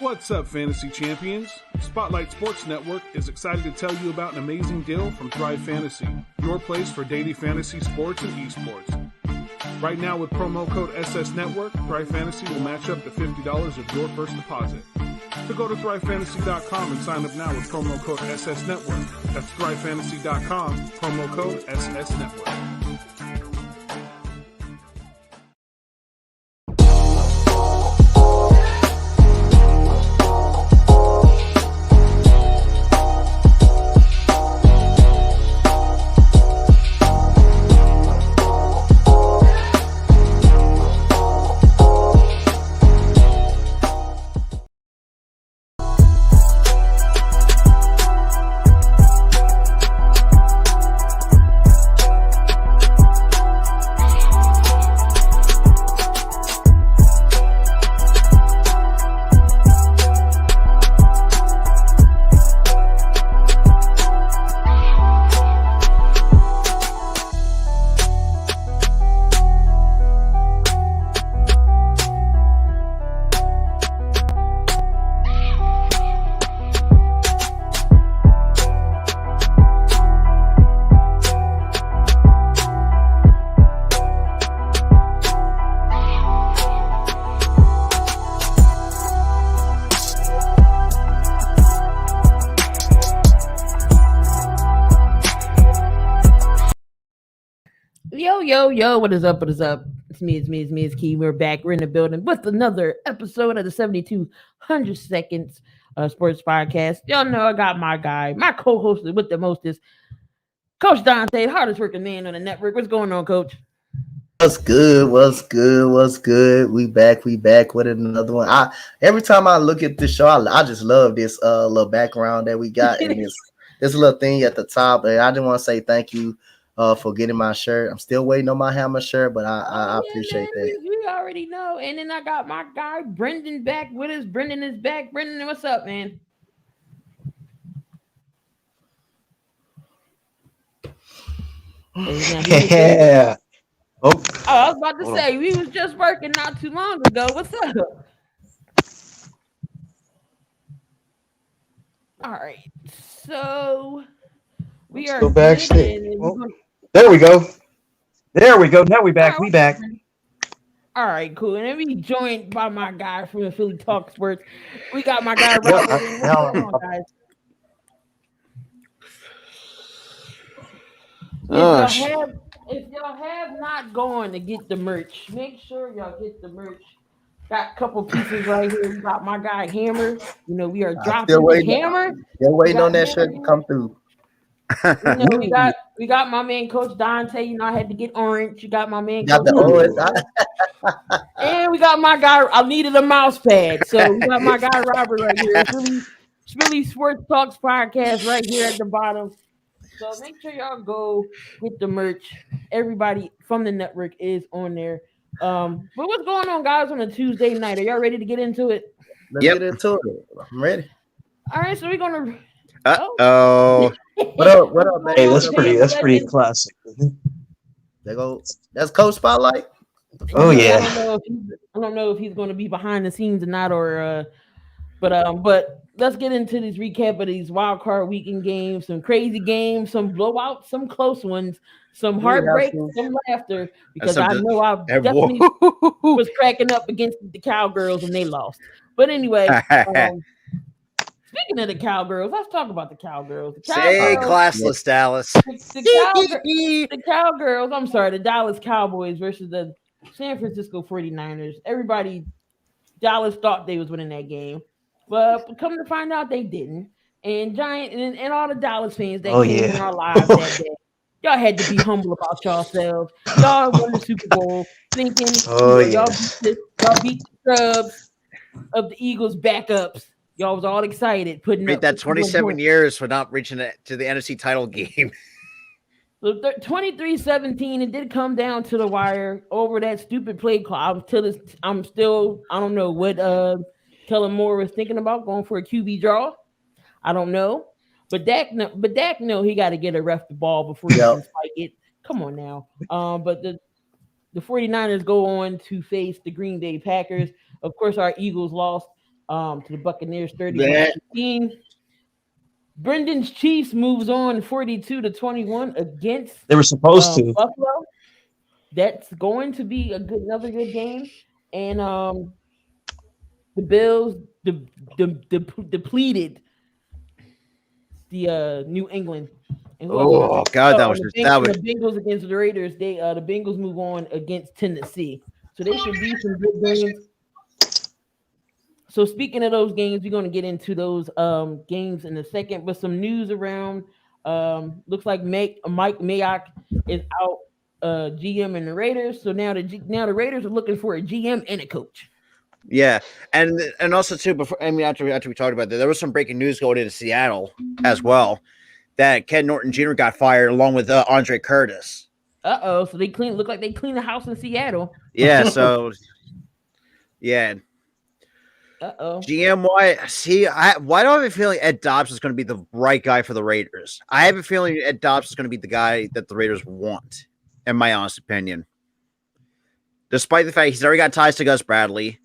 What's up, fantasy champions? Spotlight Sports Network is excited to tell you about an amazing deal from Thrive Fantasy, your place for daily fantasy sports and esports. Right now with promo code SS Network, Thrive Fantasy will match up to $50 of your first deposit. So go to thrivefantasy.com and sign up now with promo code SS Network. That's thrivefantasy.com, promo code SS Network. Yo, what is up? It's me, Key. We're back. We're in the building with another episode of the 7200 Seconds Sports Podcast. Y'all know I got my guy, my co-host with the mostest, Coach Donte, hardest working man on the network. What's going on, Coach? What's good? We back with another one. Every time I look at this show, I just love this little background that we got and this little thing at the top. And I just want to say thank you for getting my shirt. I'm still waiting on my hammer shirt, but I appreciate that. We already know. And then I got my guy Brendan back with us. Brendan is back. Brendan, what's up, man? Yeah. I was about to say, we was just working not too long ago. What's up? All right. So we are go backstage. There we go. Now we back. We back. All right, cool. And then we joined by my guy from the Philly Talk Sports. We got my guy Robert. If y'all have not gone to get the merch, make sure y'all get the merch. Got a couple pieces right here. We got my guy Hammer. You know, we are dropping the Hammer. Still waiting on that shirt to come through. You know, we got my man Coach Donte. You know, I had to get orange. You got my man Coach orange. And we got my guy. I needed a mouse pad. So we got my guy Robert right here. It's really Sports Talks podcast right here at the bottom. So make sure y'all go get the merch. Everybody from the network is on there. But what's going on, guys, on a Tuesday night? Are y'all ready to get into it? Let's get into it. I'm ready. All right, so we're gonna. What up, man? Hey, that's pretty classic. That's Coach Spotlight. Oh yeah. I don't know if he's going to be behind the scenes or not, but let's get into this recap of these Wildcard Weekend games. Some crazy games, some blowouts, some close ones, some heartbreak, some laughter. Because I know I definitely was cracking up against the Cowgirls and they lost. But anyway. Speaking of the Cowgirls, let's talk about the Cowgirls. Say classless Dallas. The Cowgirls, I'm sorry, the Dallas Cowboys versus the San Francisco 49ers. Dallas thought they was winning that game. But come to find out they didn't. And and all the Dallas fans that came in our lives that day. Y'all had to be humble about yourselves. Y'all won the Super Bowl thinking y'all beat the scrubs of the Eagles backups. Y'all was all excited putting up that 27 years for not reaching it to the NFC title game. So 23-17, it did come down to the wire over that stupid play call. I don't know what Kellen Moore was thinking about going for a QB draw. I don't know. But Dak know he got to get a ref the ball before he can spike it. Come on now. But the 49ers go on to face the Green Bay Packers. Of course, our Eagles lost to the Buccaneers 31-15. Brendan's Chiefs moves on 42-21 against They were supposed to. Buffalo. That's going to be another good game. And the Bills depleted the New England. And Oh God, that was the Bengals against the Raiders. The Bengals move on against Tennessee, so they should be some good games. So speaking of those games, we're going to get into those games in a second. But some news around looks like Mike Mayock is out, GM and the Raiders. So now the Raiders are looking for a GM and a coach. Yeah, and also too after we talked about that, there was some breaking news going into Seattle as well that Ken Norton Jr. got fired along with Andre Curtis. So they look like they cleaned the house in Seattle. Yeah, so yeah. GM, why do I have a feeling Ed Dobbs is going to be the right guy for the Raiders? I have a feeling Ed Dobbs is going to be the guy that the Raiders want, in my honest opinion. Despite the fact he's already got ties to Gus Bradley.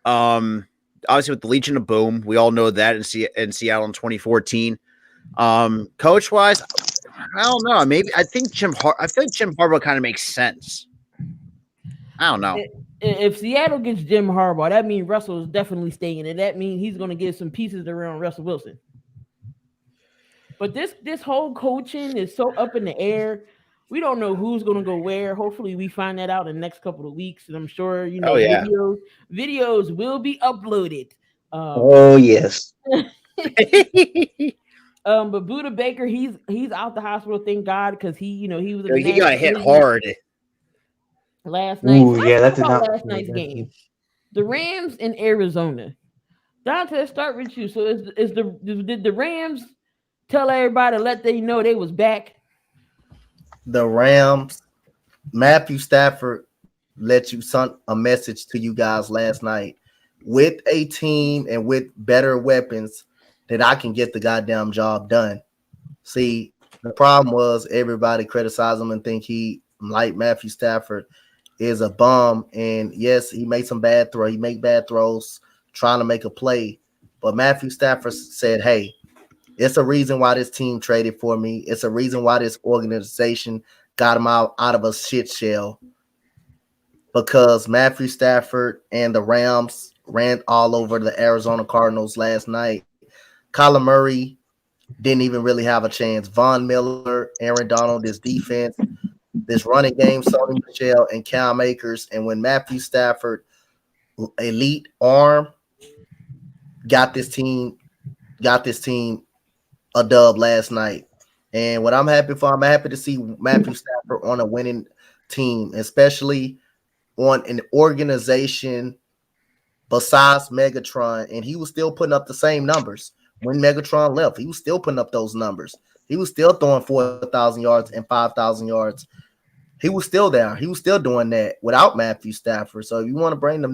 Obviously with the Legion of Boom, we all know that in Seattle in 2014. Coach wise, I don't know. Maybe I feel like Jim Harbaugh kind of makes sense. I don't know. If Seattle gets Jim Harbaugh, that means Russell is definitely staying, and that means he's going to get some pieces around Russell Wilson. But this whole coaching is so up in the air. We don't know who's going to go where. Hopefully, we find that out in the next couple of weeks, and I'm sure videos will be uploaded. Yes. But Buda Baker, he's out the hospital. Thank God, because he was. He got hit hard last night. Ooh, yeah, that did not. Last night's game. The Rams in Arizona. Donte, let's start with you. So did the Rams tell everybody, let they know they was back? The Rams, Matthew Stafford let you send a message to you guys last night with a team and with better weapons that I can get the goddamn job done. See, the problem was everybody criticized him and think he, like Matthew Stafford, is a bum. And yes, he made some bad throws. He made bad throws trying to make a play. But Matthew Stafford said, hey, it's a reason why this team traded for me. It's a reason why this organization got him out of a shit shell. Because Matthew Stafford and the Rams ran all over the Arizona Cardinals last night. Kyler Murray didn't even really have a chance. Von Miller, Aaron Donald, this defense, this running game, Sony Michel and Cam Akers. And when Matthew Stafford, elite arm, got this team a dub last night. And what I'm happy to see Matthew Stafford on a winning team, especially on an organization besides Megatron. And he was still putting up the same numbers. When Megatron left, he was still putting up those numbers. He was still throwing 4,000 yards and 5,000 yards. He was still there. He was still doing that without Matthew Stafford. So if you want to bring the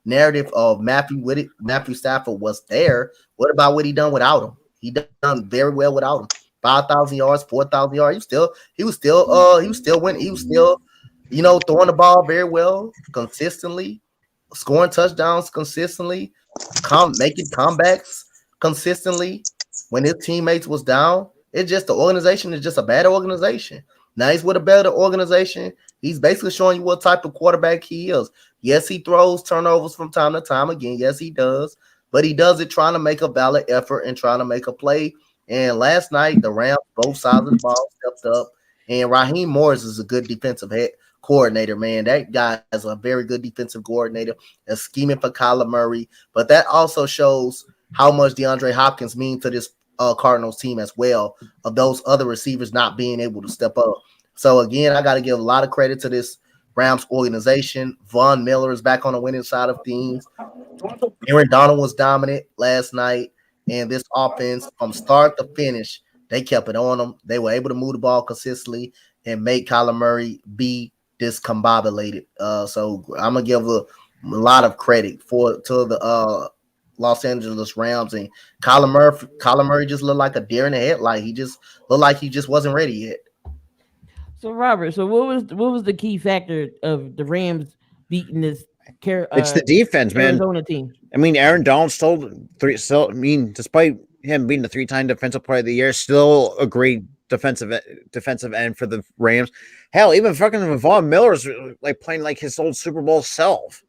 narrative of Matthew Stafford was there, what about what he done without him? He done very well without him. 5,000 yards, 4,000 yards. He was still winning. He was still, throwing the ball very well, consistently, scoring touchdowns consistently, making comebacks consistently when his teammates was down. It's just the organization is just a bad organization. Now he's with a better organization. He's basically showing you what type of quarterback he is. Yes, he throws turnovers from time to time again. Yes, he does. But he does it trying to make a valid effort and trying to make a play. And last night, the Rams, both sides of the ball, stepped up. And Raheem Morris is a good defensive head coordinator, man. That guy is a very good defensive coordinator, is scheming for Kyler Murray. But that also shows how much DeAndre Hopkins means to this Cardinals team as well, of those other receivers not being able to step up. So, again, I got to give a lot of credit to this Rams organization. Von Miller is back on the winning side of things. Aaron Donald was dominant last night. And this offense, from start to finish, they kept it on them. They were able to move the ball consistently and make Kyler Murray be discombobulated. So I'm going to give a lot of credit to the Los Angeles Rams. And Kyler Murray just looked like a deer in the headlight. He just looked like he just wasn't ready yet. So Robert, what was the key factor of the Rams beating this It's the defense, man. Arizona team. I mean, Aaron Donald despite him being the 3-time defensive player of the year, still a great defensive end for the Rams. Hell, even fucking Von Miller's like playing like his old Super Bowl self.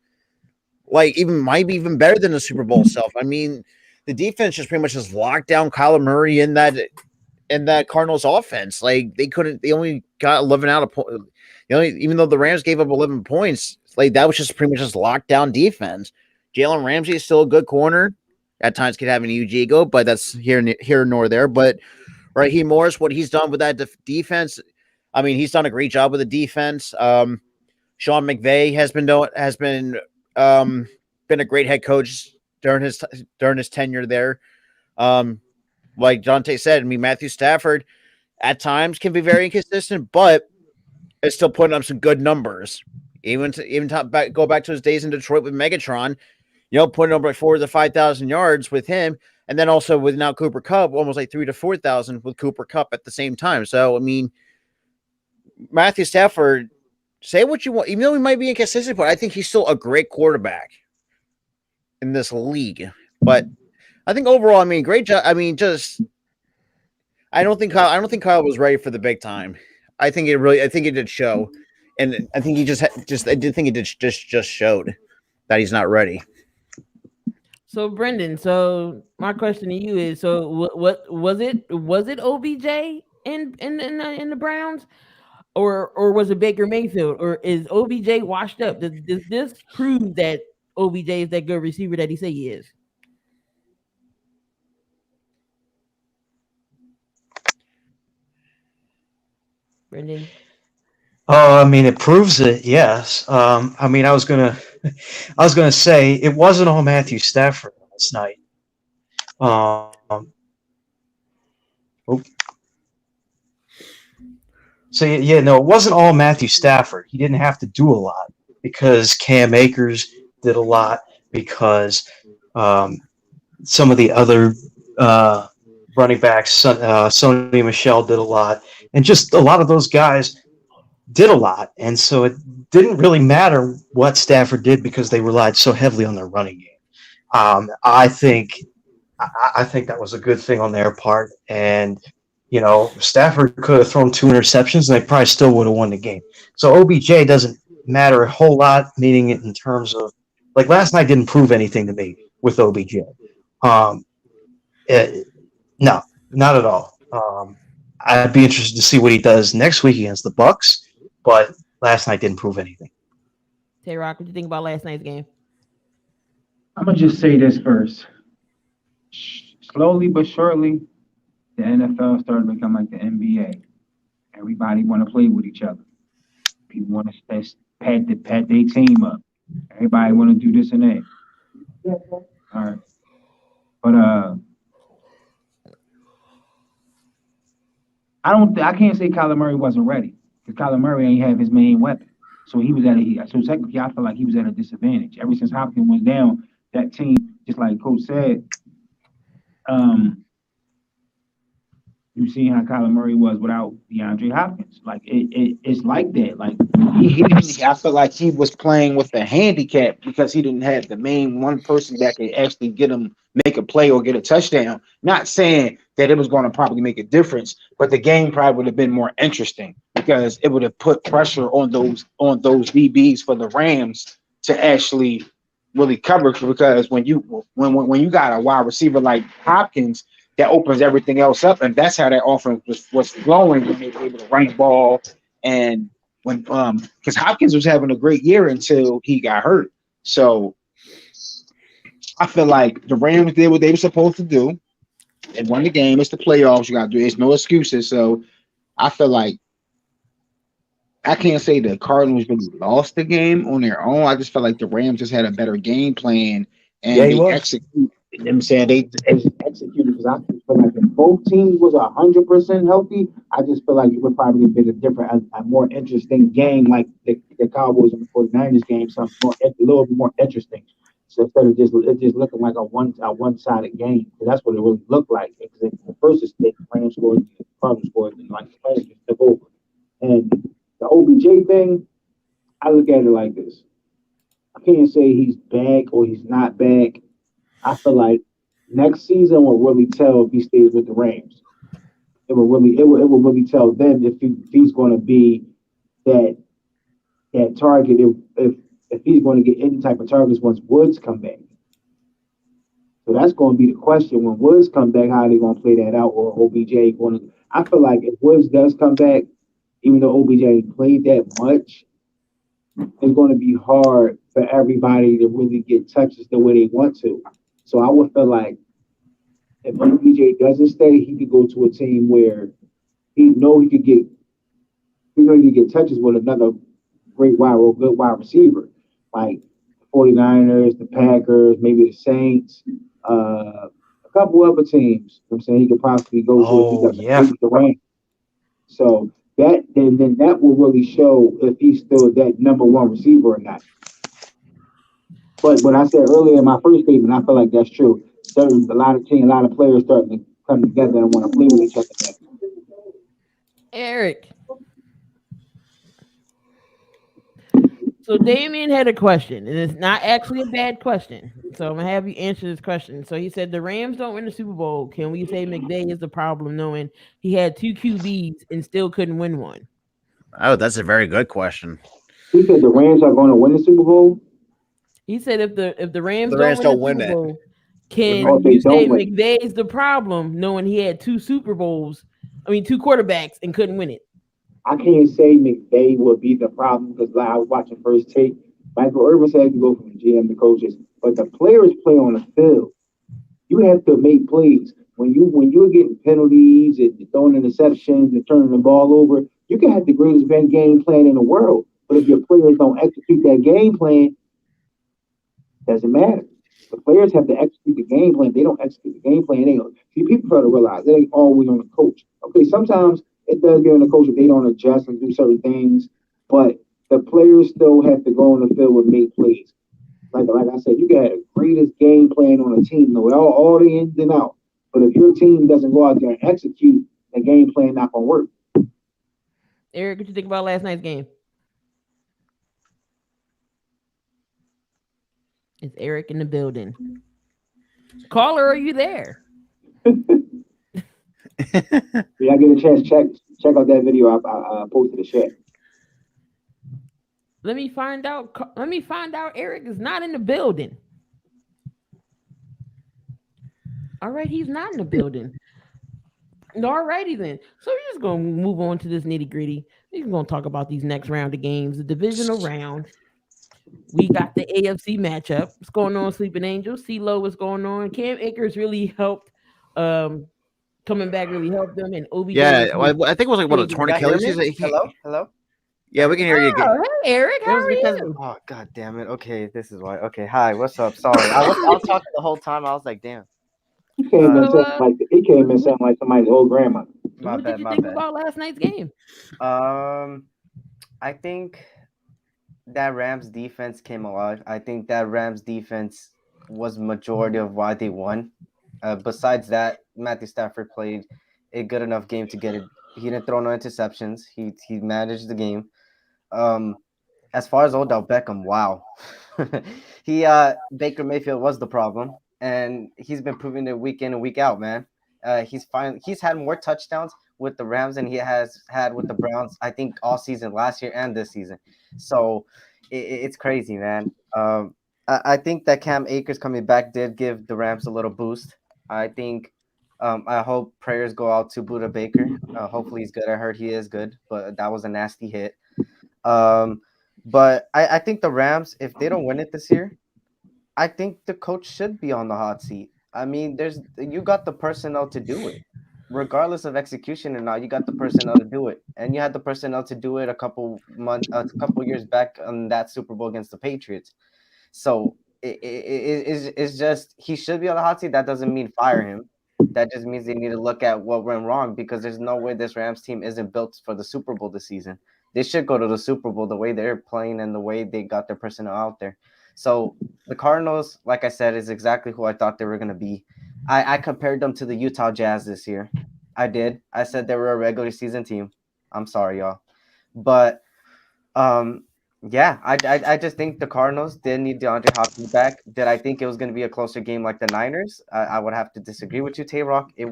Like might be even better than the Super Bowl self. I mean, the defense just pretty much just locked down Kyler Murray in that Cardinals offense. Like they only got 11 out of points. Even though the Rams gave up 11 points, like that was just pretty much just locked down defense. Jalen Ramsey is still a good corner. At times could have an huge ego, but that's here nor there. But Raheem Morris, what he's done with that defense, I mean, he's done a great job with the defense. Sean McVay has been a great head coach during his tenure there. Like Donte said, I mean, Matthew Stafford at times can be very inconsistent, but is still putting up some good numbers. Go back to his days in Detroit with Megatron, putting up like 4,000 to 5,000 yards with him, and then also with now Cooper Kupp, almost like 3,000 to 4,000 with Cooper Kupp at the same time. So I mean, Matthew Stafford, say what you want, even though he might be inconsistent, but I think he's still a great quarterback in this league. But I think overall, I mean, great job. I mean, I don't think Kyle was ready for the big time. I think it did show, and I think he just showed that he's not ready. So Brendan, so my question to you is: so what was it? Was it OBJ in the Browns, or was it Baker Mayfield, or is OBJ washed up? Does this prove that OBJ is that good receiver that he say he is? Brendan? I mean, it proves it. Yes. I mean, I was gonna say it wasn't all Matthew Stafford last night. So yeah, no, it wasn't all Matthew Stafford. He didn't have to do a lot because Cam Akers did a lot, because some of the other running backs, Sony Michel did a lot, and just a lot of those guys did a lot, and so it didn't really matter what Stafford did because they relied so heavily on their running game. I think that was a good thing on their part, and Stafford could have thrown 2 interceptions and they probably still would have won the game. So OBJ doesn't matter a whole lot, meaning it in terms of, like, last night didn't prove anything to me with OBJ. No, not at all. I'd be interested to see what he does next week against the Bucks, but last night didn't prove anything. Tayrock, what do you think about last night's game? I'm going to just say this first. Slowly but surely, the NFL started to become like the NBA. Everybody want to play with each other. People want to pat their team up. Everybody want to do this and that. Yeah. All right. But I can't say Kyler Murray wasn't ready, because Kyler Murray ain't have his main weapon. So he was so technically I feel like he was at a disadvantage. Ever since Hopkins went down, that team, just like Coach said, you seen how Kyler Murray was without DeAndre Hopkins. Like it's like that. Like he didn't. I feel like he was playing with a handicap because he didn't have the main one person that could actually get him make a play or get a touchdown. Not saying that it was going to probably make a difference, but the game probably would have been more interesting because it would have put pressure on those DBs for the Rams to actually really cover. Because when you got a wide receiver like Hopkins, that opens everything else up, and that's how that offense was flowing when they were able to run the ball. And when because Hopkins was having a great year until he got hurt. So I feel like the Rams did what they were supposed to do. They won the game. It's the playoffs. You got to do. There's no excuses. So I feel like I can't say the Cardinals really lost the game on their own. I just felt like the Rams just had a better game plan and they executed. I'm saying they executed, because I just feel like if both teams was 100% healthy, I just feel like it would probably have been a more interesting game, like the Cowboys and the 49ers game, something more, a little bit more interesting. So instead of just looking like a one-sided game, because that's what it really looked like. Because the first is the Rams scored, the Cardinals scored, and like the players just took over. And the OBJ thing, I look at it like this. I can't say he's back or he's not back. I feel like next season will really tell if he stays with the Rams. It will really tell them if he's going to be that target if he's going to get any type of targets once Woods come back. So that's going to be the question when Woods come back. How are they going to play that out? Or OBJ going to? I feel like if Woods does come back, even though OBJ ain't played that much, it's going to be hard for everybody to really get touches the way they want to. So I would feel like if OBJ doesn't stay, he could go to a team where he could get touches with another great good wide receiver, like the 49ers, the Packers, maybe the Saints, a couple other teams. I'm saying he could possibly go to if he doesn't play with the Rams. So then that will really show if he's still that number one receiver or not. But what I said earlier in my first statement, I feel like that's true. A lot of players starting to come together and want to play with each other now. Eric. So Damien had a question, and it's not actually a bad question. So I'm gonna have you answer this question. So he said the Rams don't win the Super Bowl. Can we say McVay is the problem, knowing he had 2 QBs and still couldn't win one? Oh, that's a very good question. He said the Rams are going to win the Super Bowl. He said if the Rams don't win the Super Bowl, can you say McVay is the problem, knowing he had 2 Super Bowls? I mean, 2 quarterbacks and couldn't win it. I can't say McVay will be the problem because I was watching First Take. Michael Irvin said you go from the GM to coaches, but the players play on the field. You have to make plays. When you're getting penalties and throwing interceptions and turning the ball over, you can have the greatest game plan in the world. But if your players don't execute that game plan, it doesn't matter. The players have to execute the game plan. They don't execute the game plan. People try to realize it ain't always on the coach. Okay, sometimes it does get on the coach if they don't adjust and do certain things, but the players still have to go on the field and make plays. Like I said, you got the greatest game plan on a team, know all the ins and outs. But if your team doesn't go out there and execute, the game plan not gonna work. Eric, what you think about last night's game? Is Eric in the building? Caller, are you there? Yeah, I get a chance. Check out that video I posted the chat. Let me find out. Eric is not in the building. All right, he's not in the building. All righty then. So we're just gonna move on to this nitty gritty. We're gonna talk about these next round of games, the divisional round. We got the AFC matchup. What's going on, Sleeping Angels? CeeLo, what's going on? Cam Akers really helped. Coming back really helped them, and OBJ. Yeah, I think it was like a torn Achilles. Hello. Yeah, we can hear you again. Hey, Eric, how are you? Oh, god damn it. Okay, this is why. Okay, hi, what's up? Sorry, I was talking the whole time. I was like, damn. He came in sounding like somebody's old grandma. What did you think about last night's game? I think that Rams defense came alive. I think that Rams defense was majority of why they won. Besides that, Matthew Stafford played a good enough game to get it. He didn't throw no interceptions. He managed the game. As far as Odell Beckham, wow. Baker Mayfield was the problem, and he's been proving it week in and week out, man. He's had more touchdowns with the Rams than he has had with the Browns, I think, all season last year and this season. So it's crazy, man. I think that Cam Akers coming back did give the Rams a little boost. I think I hope prayers go out to Buda Baker. Hopefully he's good. I heard he is good, but that was a nasty hit. But I think the Rams, if they don't win it this year, I think the coach should be on the hot seat. I mean, you got the personnel to do it. Regardless of execution or not, you got the personnel to do it. And you had the personnel to do it a couple years back on that Super Bowl against the Patriots. So it's just he should be on the hot seat. That doesn't mean fire him. That just means they need to look at what went wrong, because there's no way this Rams team isn't built for the Super Bowl this season. They should go to the Super Bowl the way they're playing and the way they got their personnel out there. So the Cardinals, like I said, is exactly who I thought they were going to be. I compared them to the Utah Jazz this year. I did. I said they were a regular season team. I'm sorry, y'all. But Yeah, I just think the Cardinals did need DeAndre Hopkins back. Did I think it was going to be a closer game like the Niners? I would have to disagree with you, Tayrock. They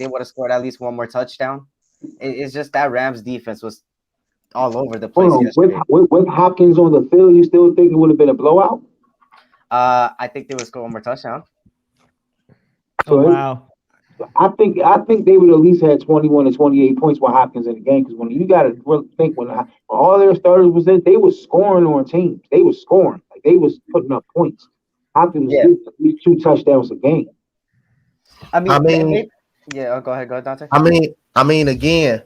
would have scored at least one more touchdown. It's just that Rams defense was all over the place Hold on, yesterday. with Hopkins on the field, you still think it would have been a blowout? I think they would score one more touchdown. So wow. I think they would at least had 21 to 28 points with Hopkins in the game, because when you got to really think when all their starters was in, they was scoring on teams. They was scoring, like they was putting up points. Hopkins was getting at least 2 touchdowns a game. I mean, yeah. Go ahead, Donte. I mean, again,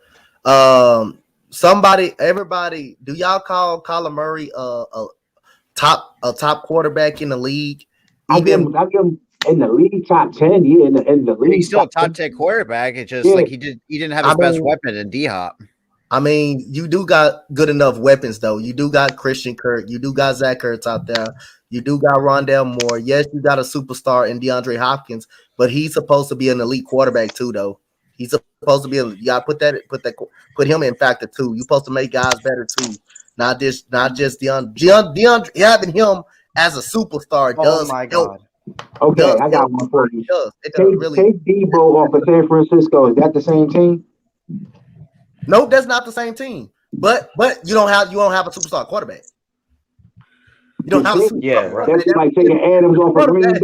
everybody, do y'all call Kyler Murray a top quarterback in the league? I give him in the league top 10. Yeah, in the league. He's still a top 10 quarterback. It's just like he didn't have his best weapon in D-Hop. I mean, you do got good enough weapons, though. You do got Christian Kirk. You do got Zach Ertz out there. You do got Rondale Moore. Yes, you got a superstar in DeAndre Hopkins, but he's supposed to be an elite quarterback too, though. He's supposed to be. You got to put him in factor too. You're supposed to make guys better too, not just DeAndre. Having him as a superstar does my help. God. Okay, I got one for you. Take Debo off of San Francisco. Is that the same team? Nope, that's not the same team. But you don't have a superstar quarterback. You don't have a superstar quarterback. That's like taking Adams off of Green Bay.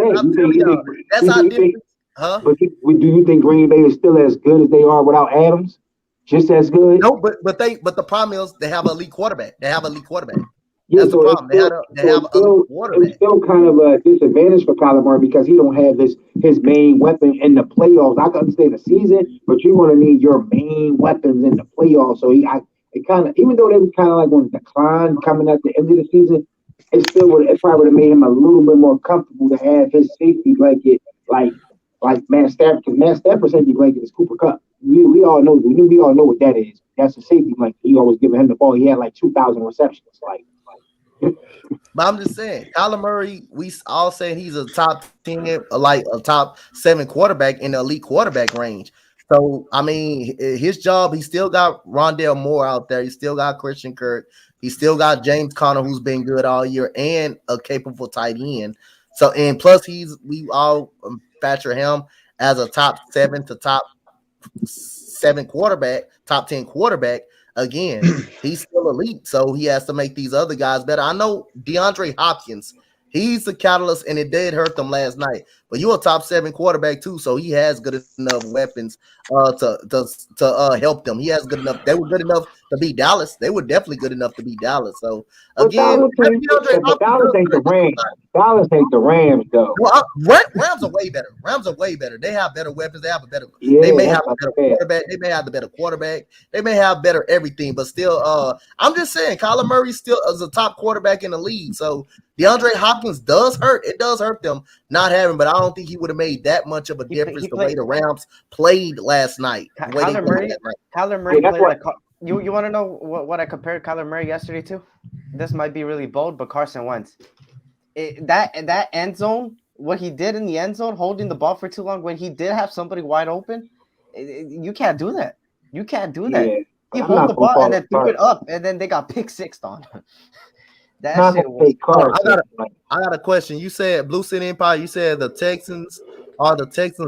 That's how different. Huh? But do you think Green Bay is still as good as they are without Adams? Just as good? No, but the problem is they have an elite quarterback. That's Yeah, the problem. They have a quarterback. It's still kind of a disadvantage for Kyler Murray because he don't have his main weapon in the playoffs. I can understand the season, but you're going to need your main weapons in the playoffs. So it kind of, even though they was kind of like on decline coming at the end of the season, it probably would have made him a little bit more comfortable to have his safety blanket like Matt Stafford, because Matt Stafford's safety blanket is Cooper Kupp. We all know what that is. That's a safety blanket. You always giving him the ball. He had like 2,000 receptions. But I'm just saying, Kyler Murray, we all saying he's a top 10, like a top 7 quarterback in the elite quarterback range. So, I mean, his job, he still got Rondale Moore out there. He still got Christian Kirk. He still got James Conner, who's been good all year, and a capable tight end. So, and plus we all factor him as a top 7 to top 7 quarterback, top 10 quarterback. Again, he's still elite, so he has to make these other guys better. I know DeAndre Hopkins, he's the catalyst, and it did hurt them last night. But you're a top 7 quarterback too, so he has good enough weapons to help them. He has good enough. They were good enough to beat Dallas. They were definitely good enough to beat Dallas. So again, Dallas ain't the Rams. Dallas ain't the Rams though. Well, Rams are way better. They have better weapons. They have a better. They may have a better quarterback. They may have the better quarterback. They may have better everything. But still, I'm just saying, Kyler Murray still is a top quarterback in the league. So DeAndre Hopkins does hurt. It does hurt them not having. But I don't think he would have made that much of a difference the way the Rams played last night. Kyler Murray played like. You want to know what I compared Kyler Murray yesterday to? This might be really bold, but Carson Wentz. That end zone, what he did in the end zone, holding the ball for too long, when he did have somebody wide open, you can't do that. You can't do that. Yeah, he held the ball and then threw it up, and then they got pick sixed on. That shit was. I got a question. You said Blue City Empire. You said the Texans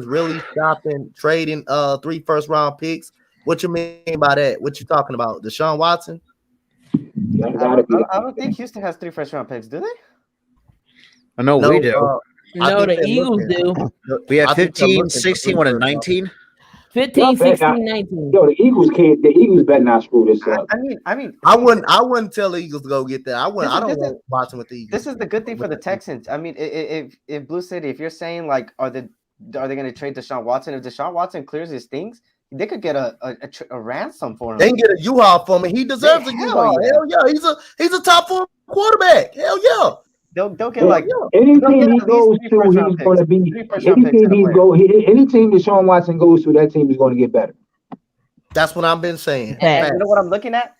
really stopping trading 3 first-round picks. What you mean by that? What you talking about? Deshaun Watson? I don't think Houston has 3 first-round picks, do they? I know we do. No, the Eagles do. We have 15, 16, what, 19? 15, 16, 19. Yo, the Eagles better not screw this up. I wouldn't tell the Eagles to go get that. I don't want Watson with the Eagles. This is the good thing for the Texans. I mean, if Blue City, if you're saying like, are they going to trade Deshaun Watson? If Deshaun Watson clears his things, they could get a ransom for him. They can get a U-Haul for him. He deserves a U-Haul. Hell yeah, he's a top 4 quarterback. Hell yeah. They'll get like anything he goes to, he's going to be. Any team Deshaun Watson goes to, that team is going to get better. That's what I've been saying. And you know what I'm looking at?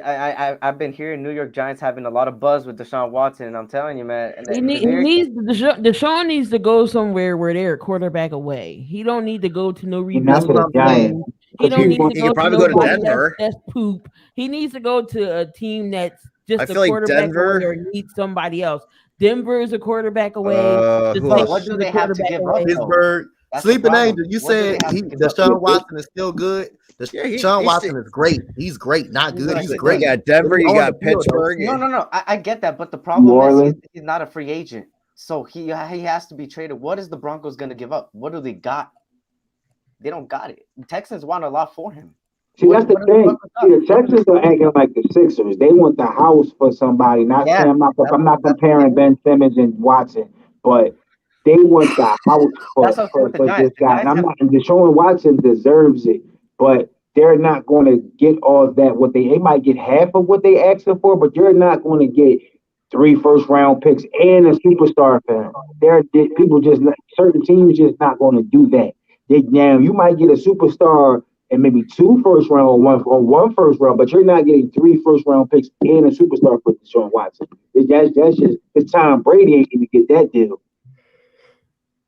I've been hearing New York Giants having a lot of buzz with Deshaun Watson, and I'm telling you, man. Deshaun needs to go somewhere where they're a quarterback away. He don't need to go to no rebuilding. He don't need to go to Denver. That's poop. He needs to go to a team that's just I a feel like quarterback Denver away or need somebody else. Denver is a quarterback away. who else? What do they have to give up, though? Pittsburgh, That's the Sleeping problem. Angel. You What do said they have to give up? Deshaun Watson is still good. Yeah, Deshaun Watson is great. He's great, not good. He's great. You got Denver, you got Pittsburgh. No. I get that, but the problem is he's not a free agent, so he has to be traded. What is the Broncos going to give up? What do they got? They don't got it. The Texans want a lot for him. See, that's the thing. The Texans are acting like the Sixers. They want the house for somebody. Not saying I'm not comparing Ben Simmons and Watson, but they want the house for this guy. And I'm not. Deshaun Watson deserves it, but they're not going to get all of that. They might get half of what they asking for, but you're not going to get 3 first-round picks and a superstar for him. People certain teams just not going to do that. Now you might get a superstar and maybe 2 first round or one first round, but you're not getting 3 first round picks and a superstar for Deshaun Watson. That's just it's Tom Brady ain't even get that deal.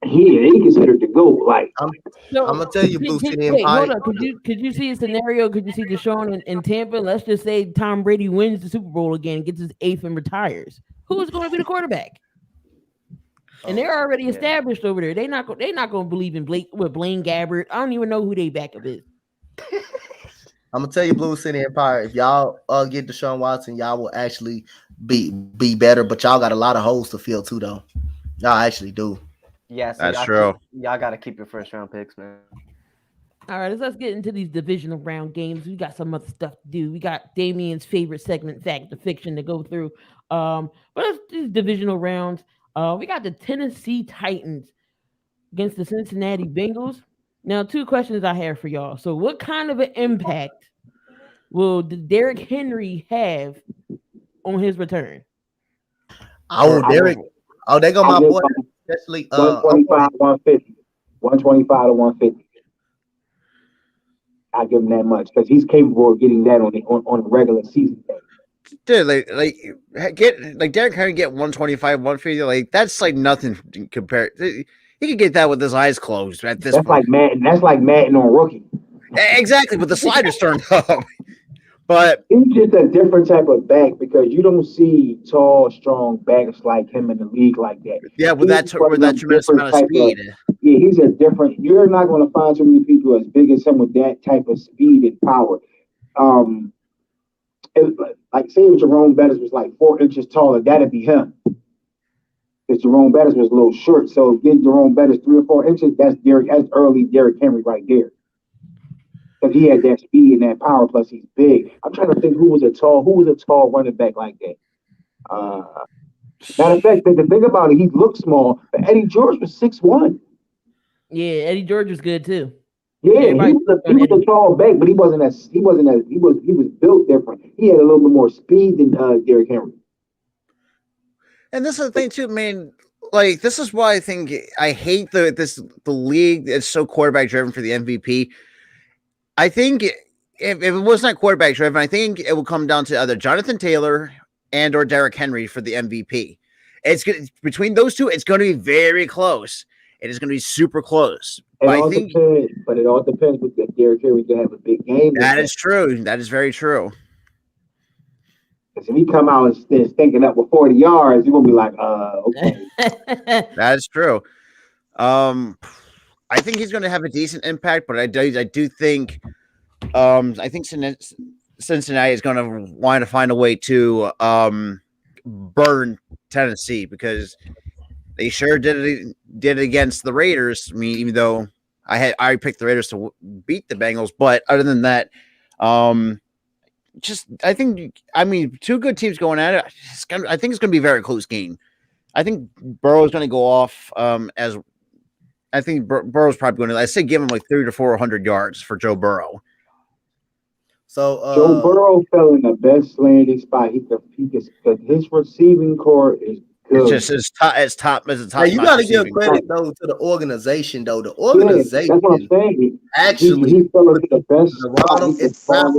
He considered to go. Like I'm gonna tell you, Blue City Empire. Hold on. Could you see a scenario? Could you see Deshaun in Tampa? Let's just say Tom Brady wins the Super Bowl again, gets his 8th and retires. Who is going to be the quarterback? And they're already established over there. They're not going to believe in Blaine Gabbert. I don't even know who they backup is. I'm gonna tell you, Blue City Empire. If y'all get Deshaun Watson, y'all will actually be better. But y'all got a lot of holes to fill too, though. Y'all actually do. Yes, that's true. Y'all got to keep your first round picks, man. All right, let's get into these divisional round games. We got some other stuff to do. We got Damien's favorite segment, Fact or Fiction, to go through. But let's do divisional rounds. We got the Tennessee Titans against the Cincinnati Bengals. Now, 2 questions I have for y'all. So, what kind of an impact will Derrick Henry have on his return? Derrick. They go my boy. Especially 125, 150. 125 to 150. I give him that much because he's capable of getting that on a regular season. Dude, Derrick Henry get 125, 150, like that's like nothing compared. He could get that with his eyes closed at this point. That's like Madden on rookie. Exactly, but the sliders turned up. But he's just a different type of back because you don't see tall, strong backs like him in the league like that. Yeah, with that tremendous amount of speed. He's a different. You're not going to find too many people as big as him with that type of speed and power. Like say if Jerome Bettis was like 4 inches taller, that'd be him. Because Jerome Bettis was a little short, so getting Jerome Bettis 3 or 4 inches, that's early Derrick Henry right there. Because he had that speed and that power, plus he's big. I'm trying to think who was a tall running back like that. Matter of fact, the thing about it, he looked small, but Eddie George was 6'1". Yeah, Eddie George was good too. Yeah, he was a tall back, but he was built different. He had a little bit more speed than Derrick Henry. And this is the thing too, man. Like this is why I hate the league that's so quarterback driven for the MVP. I think if it was not quarterback driven, I think it will come down to either Jonathan Taylor and or Derrick Henry for the MVP. Between those two, it's going to be very close. It is going to be super close. But it all depends with Derrick Henry to have a big game. That is true. That is very true. Because if he come out and stinking up with 40 yards, you're going to be like, okay. That is true. I think he's going to have a decent impact, but I do think Cincinnati is going to want to find a way to burn Tennessee because they sure did it against the Raiders. I mean, even though I picked the Raiders to beat the Bengals, but other than that, I mean, 2 good teams going at it. I think it's going to be a very close game. I think Burrow's going to go off I think Burrow's probably going to. I say give him like 300 to 400 yards for Joe Burrow. So Joe Burrow fell in the best landing spot. His receiving core is good. It's just as top. Hey, you got to give credit though to the organization though. The organization, that's what I'm saying. Actually, he fell into the best spot.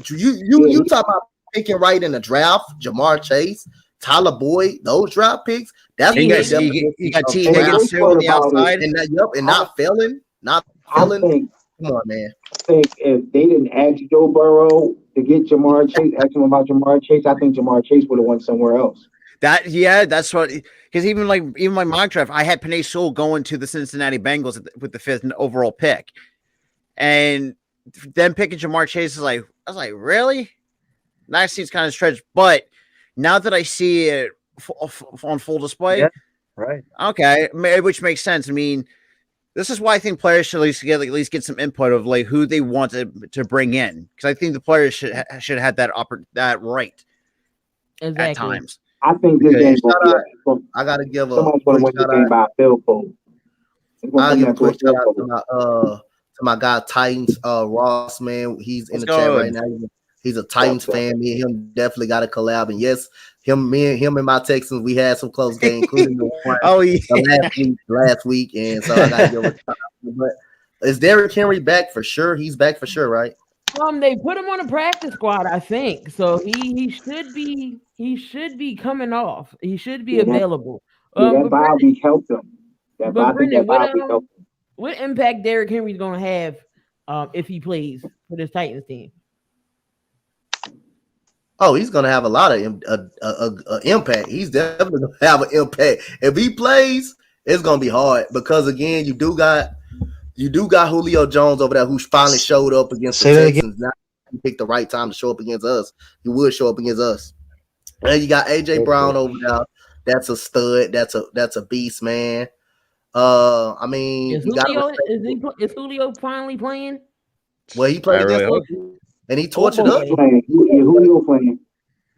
You talk about picking right in the draft, Jamar Chase, Tyler Boyd, those draft picks. That's you got T. Higgins too on the outside, and not failing. Come on, man. I think if they didn't ask Joe Burrow to get Jamar Chase, ask him about Jamar Chase, I think Jamar Chase would have went somewhere else. That's what, because even my mock draft, I had Penei Sewell going to the Cincinnati Bengals with the 5th overall pick, and then picking Jamar Chase is I was like, really? That seems kind of stretched, but now that I see it on full display, Yeah, right? Okay, which makes sense. I mean, this is why I think players should at least get some input of like who they want to bring in, because I think the players should have that right at times. I think this game. I gotta give someone's going to win the game by a field goal. I'll give a quick shout out to my guy Titans, Ross, man. He's in the chat right now. He's a Titans fan. Me and him definitely got a collab. And yes, me and my Texans, we had some close games, including the one last week. And so I got to give a shout out. But is Derrick Henry back for sure? He's back for sure, right? They put him on a practice squad, I think. So he should be coming off. He should be available. That bye week helped him. What impact Derrick Henry's going to have if he plays for this Titans team? Oh, he's going to have a lot of impact. He's definitely going to have an impact. If he plays, it's going to be hard because, again, you do got Julio Jones over there who finally showed up against the Texans. Now he picked the right time to show up against us. He would show up against us. And you got A.J. Brown over there. That's a stud. That's a beast, man. I mean, is Julio finally playing? Well, he played against us, and he tortured us. Julio playing.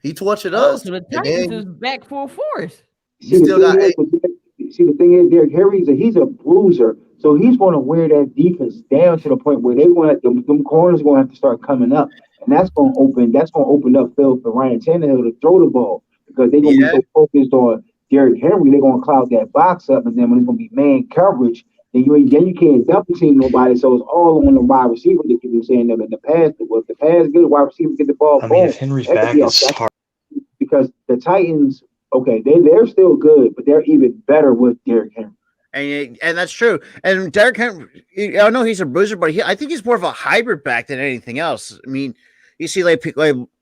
He tortured us. So the Titans is back full force. See, the thing is, Derrick Henry he's a bruiser, so he's going to wear that defense down to the point where they're going to them corners going to have to start coming up, and that's going to open up field for Ryan Tannehill to throw the ball because they're going to be so focused on Derrick Henry. They're going to cloud that box up, and then when it's going to be man coverage, then you can't double team nobody. So it's all on the wide receiver that you've been saying that in the past. If the pass good, wide receiver get the ball. I mean, if Henry's back, it's hard because the Titans. Okay, they're still good, but they're even better with Derrick Henry. And that's true. And Derrick Henry, I know he's a bruiser, but I think he's more of a hybrid back than anything else. I mean, you see, I'm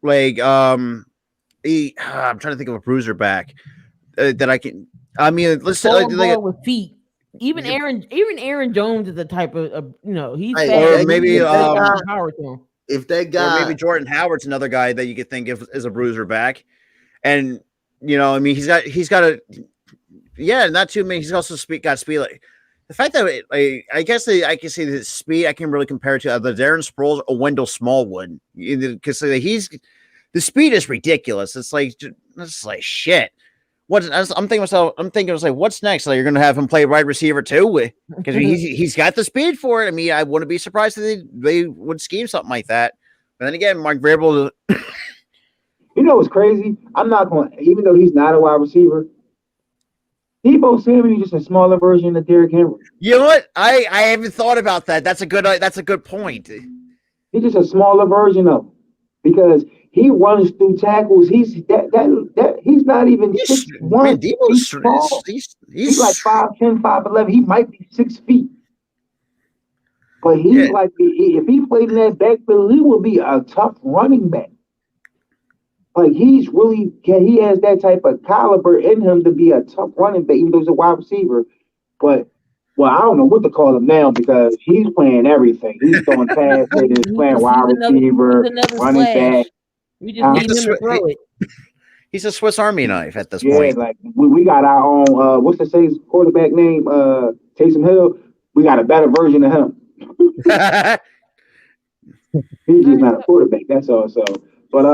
trying to think of a bruiser back that I can. I mean, let's say with feet. Even Aaron Jones is the type of he's fast. Or maybe if that guy, or maybe Jordan Howard's another guy that you could think of as a bruiser back, and. I mean, he's got not too many. He's also got speed. Like the fact that I guess I can see the speed. I can really compare it to either Darren Sproles or Wendell Smallwood because the speed is ridiculous. It's like shit. I'm thinking, what's next? Like you're gonna have him play wide receiver too because he's got the speed for it. I mean, I wouldn't be surprised if they would scheme something like that. But then again, Mark Vrabel. You know what's crazy? I'm not going to, even though he's not a wide receiver, Deebo Samuel is just a smaller version of Derrick Henry. You know what? I haven't thought about that. That's a good point. He's just a smaller version of him because he runs through tackles. He's not even 6'1". He's like 5'10", 5'11". He might be 6 feet. But he's like, if he played in that backfield, he would be a tough running back. Like he has that type of caliber in him to be a tough running back, even though he's a wide receiver. But I don't know what to call him now because he's playing everything. He's throwing passes, he's playing wide receiver, running back. We just need him to throw it. He's a Swiss Army knife at this point. Like we got our own. What's the Saints quarterback name? Taysom Hill. We got a better version of him. He's just not a quarterback. That's all. So, but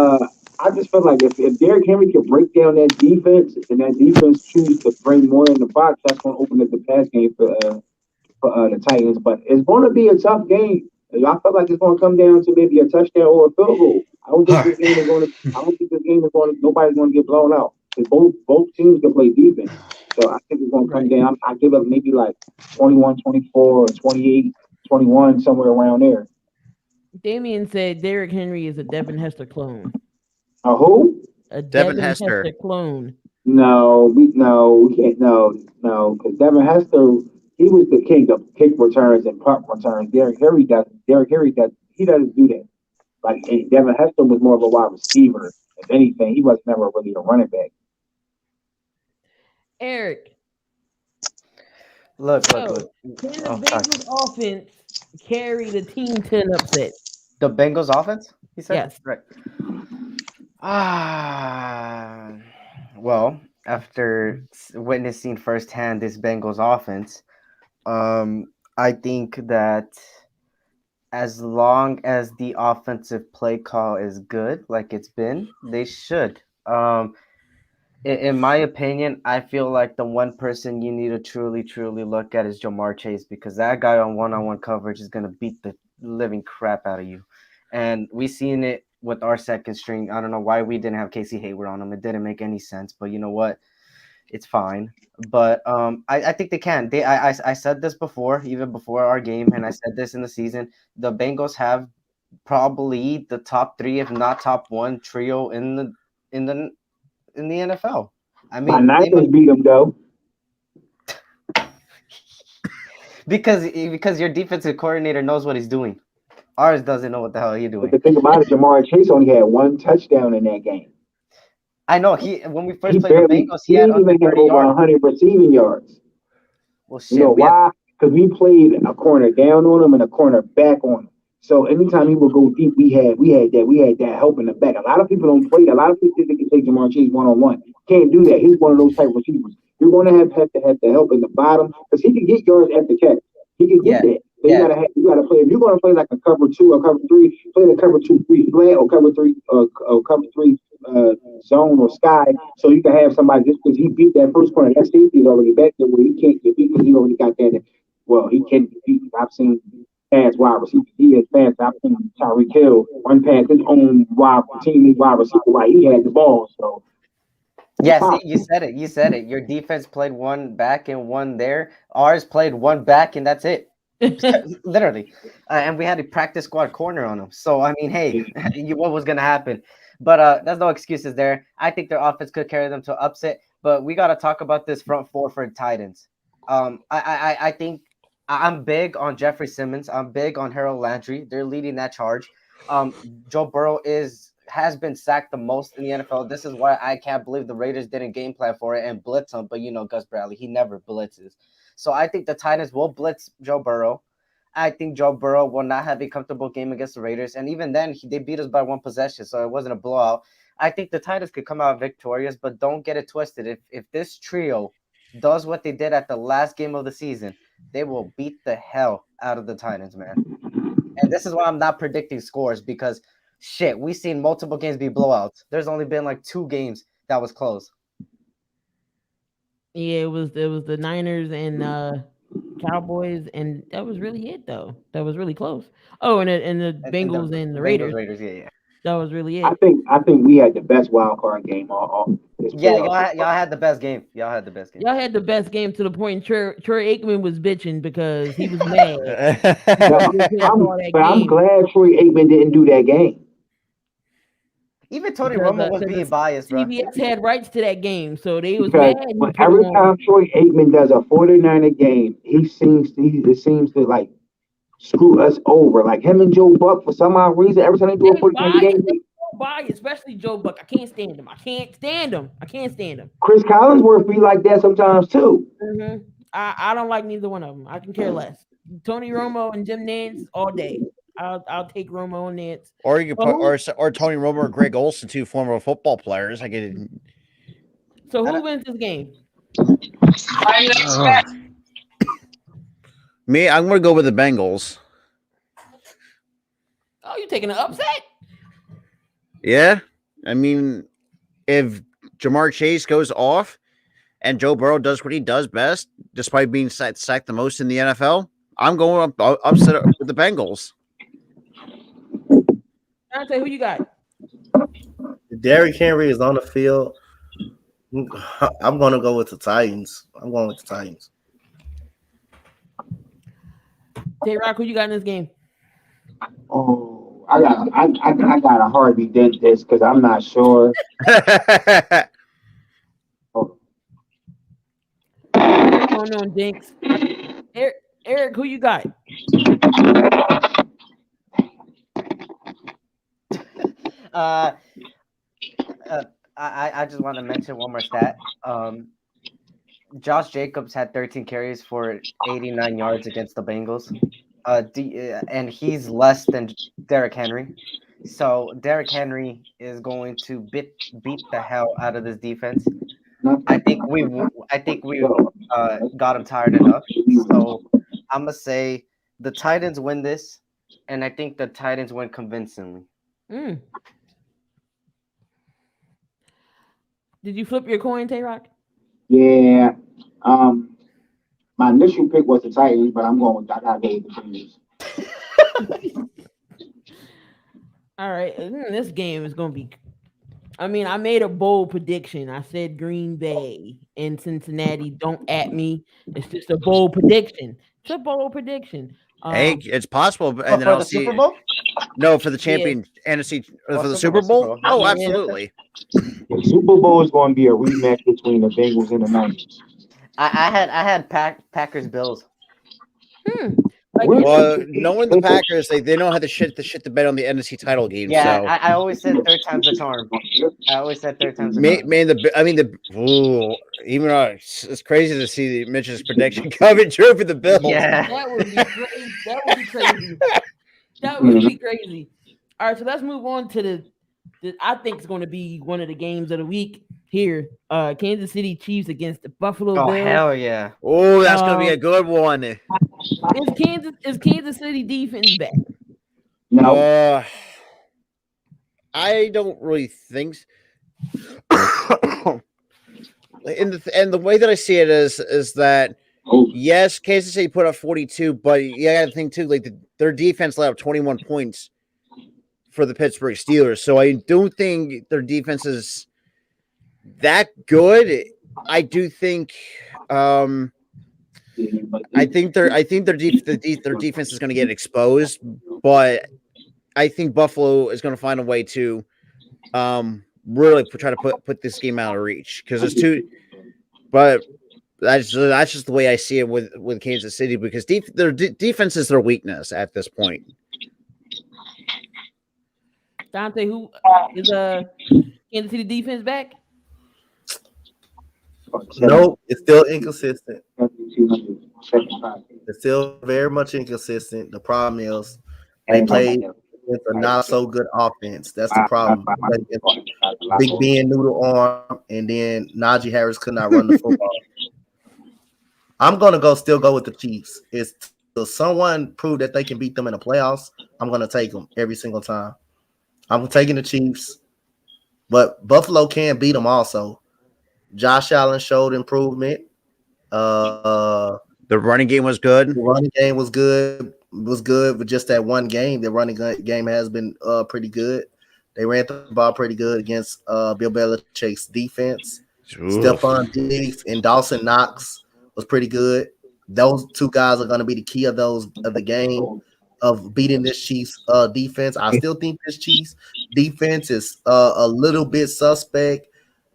I just feel like if Derrick Henry can break down that defense and that defense choose to bring more in the box, that's going to open up the pass game for the Titans. But it's going to be a tough game. I feel like it's going to come down to maybe a touchdown or a field goal. I don't think this game is going to. Nobody's going to get blown out. Both teams can play defense. So I think it's going to come down. I give up maybe like 21-24 or 28-21, somewhere around there. Damian said Derrick Henry is a Devin Hester clone. A who? A Devin Hester clone. No, we can't. No, because Devin Hester, he was the king of kick returns and punt returns. Derrick Henry doesn't Derrick Henry doesn't do that. Like Devin Hester was more of a wide receiver. If anything, he was never really a running back. Eric. Look. Can the Bengals offense carry the team to an upset? The Bengals offense? He said? Yes. Right. Well, after witnessing firsthand this Bengals offense, I think that as long as the offensive play call is good, like it's been, they should. In my opinion, I feel like the one person you need to truly, truly look at is Jamar Chase, because that guy on one-on-one coverage is going to beat the living crap out of you. And we seen it with our second string. I don't know why we didn't have Casey Hayward on him. It didn't make any sense, but you know what? It's fine. But I think they can. I said this before, even before our game, and I said this in the season. The Bengals have probably the top 3, if not top 1 trio in the NFL. I mean, Niners beat them though. because your defensive coordinator knows what he's doing. Ours doesn't know what the hell he's doing. But the thing about it, Jamar Chase only had 1 touchdown in that game. I know when we first played the Bengals, he had even had over 100 receiving yards. Well, shit, you know why? Because we played a corner down on him and a corner back on him. So anytime he would go deep, we had that help in the back. A lot of people don't play. A lot of people think they can take Jamar Chase one-on-one. Can't do that. He's one of those type of receivers. You're going to have to help in the bottom because he can get yards at the catch. He can get that. So you gotta play. If you're gonna play like a cover 2 or cover 3, play the cover 2-3 flat or cover 3 cover 3 zone or sky, so you can have somebody just because he beat that first corner. That safety is already back there where he can't get beat because he already got that. Well, he can't get beat. I've seen pass wide receiver. He is fast. I've seen Tyreek Hill run past his own wide receiver while he had the ball. So. Yeah, see, you said it. Your defense played 1 back and 1 there. Ours played 1 back and that's it. Literally. And we had a practice squad corner on them. So, I mean, hey, what was going to happen? But there's no excuses there. I think their offense could carry them to upset. But we got to talk about this front 4 for Titans. I think I'm big on Jeffrey Simmons. I'm big on Harold Landry. They're leading that charge. Joe Burrow has been sacked the most in the NFL. This is why I can't believe the Raiders didn't game plan for it and blitz him. But, Gus Bradley, he never blitzes. So I think the Titans will blitz Joe Burrow. I think Joe Burrow will not have a comfortable game against the Raiders. And even then, they beat us by 1 possession, so it wasn't a blowout. I think the Titans could come out victorious, but don't get it twisted. If this trio does what they did at the last game of the season, they will beat the hell out of the Titans, man. And this is why I'm not predicting scores because, shit, we've seen multiple games be blowouts. There's only been like 2 games that was close. Yeah, it was the Niners and Cowboys, and that was really it though. That was really close. Oh, and the Bengals and the Raiders. Yeah. That was really it. I think we had the best wild card game all yeah, y'all had the best game. Y'all had the best game to the point Troy Aikman was bitching because he was mad. I'm glad Troy Aikman didn't do that game. Even Tony Romo was being biased, bro. CBS had rights to that game, so they was mad. Every time Troy Aikman does a 49er game, it seems to like screw us over. Like him and Joe Buck, for some odd reason, every time they do a 49er game, especially Joe Buck. I can't stand him. Chris Collinsworth be like that sometimes too. Mm-hmm. I don't like neither one of them. I can care less. Tony Romo and Jim Nantz all day. I'll take Romo and Nance. Or you could put or Tony Romo or Greg Olsen, 2 former football players. I get it. So who wins this game? Me, I'm gonna go with the Bengals. Oh, you taking an upset? Yeah. I mean, if Jamar Chase goes off and Joe Burrow does what he does best, despite being sacked the most in the NFL, I'm going upset with the Bengals. Donte, who you got? Derrick Henry is on the field. I'm going to go with the Titans. Tayrock, who you got in this game? Oh, I got a hardly did this because I'm not sure. What's going on, Dinks? Eric, who you got? I just want to mention one more stat. Josh Jacobs had 13 carries for 89 yards against the Bengals. And he's less than Derrick Henry. So Derrick Henry is going to beat the hell out of this defense. I think we got him tired enough. So I'm gonna say the Titans win this, and I think the Titans win convincingly. Did you flip your coin, Tayrock? Yeah. My initial pick was the Titans, but I'm going with I gotta go with the Bengals. All right, this game is going to be. I mean, I made a bold prediction. I said Green Bay and Cincinnati. Don't at me. It's just a bold prediction. It's a bold prediction. Hey, it's possible. And then for I'll the see. Super Bowl? No, for the champion NFC for the Super Bowl. Oh, absolutely. The Super Bowl is going to be a rematch between the Bengals and the Niners. I had Packers Bills. Well, knowing the Packers, they know how to shit the bed on the NFC title game. Yeah, so. I always said third time's the charm. Even though it's crazy to see Mitch's prediction coming true for the Bills. Yeah, that would be crazy. That would be crazy. All right, so let's move on to the I think it's going to be one of the games of the week here. Kansas City Chiefs against the Buffalo Bills. Oh hell yeah! Oh, that's going to be a good one. Is Kansas City defense back? No. I don't really think so. And the way that I see it is that yes, Kansas City put up 42, but you got to think too, like their defense let up 21 points for the Pittsburgh Steelers. So I don't think their defense is that good. I do think their defense is going to get exposed, but I think Buffalo is going to find a way to really try to put this game out of reach because there's two. But that's just the way I see it with Kansas City because their defense is their weakness at this point. Donte, who is Kansas City defense back? Nope, it's still inconsistent. It's still very much inconsistent. The problem is they play with a not so good offense. That's the problem. Big Ben noodle arm, and then Najee Harris could not run the football. I'm gonna still go with the Chiefs. It's till someone prove that they can beat them in the playoffs. I'm gonna take them every single time. I'm taking the Chiefs, but Buffalo can beat them also. Josh Allen showed improvement. The running game was good. The running game was good. But just that one game, the running game has been pretty good. They ran the ball pretty good against Bill Belichick's defense. Stephon Diggs and Dawson Knox was pretty good. Those two guys are going to be the key of the game of beating this Chiefs defense. I still think this Chiefs defense is a little bit suspect,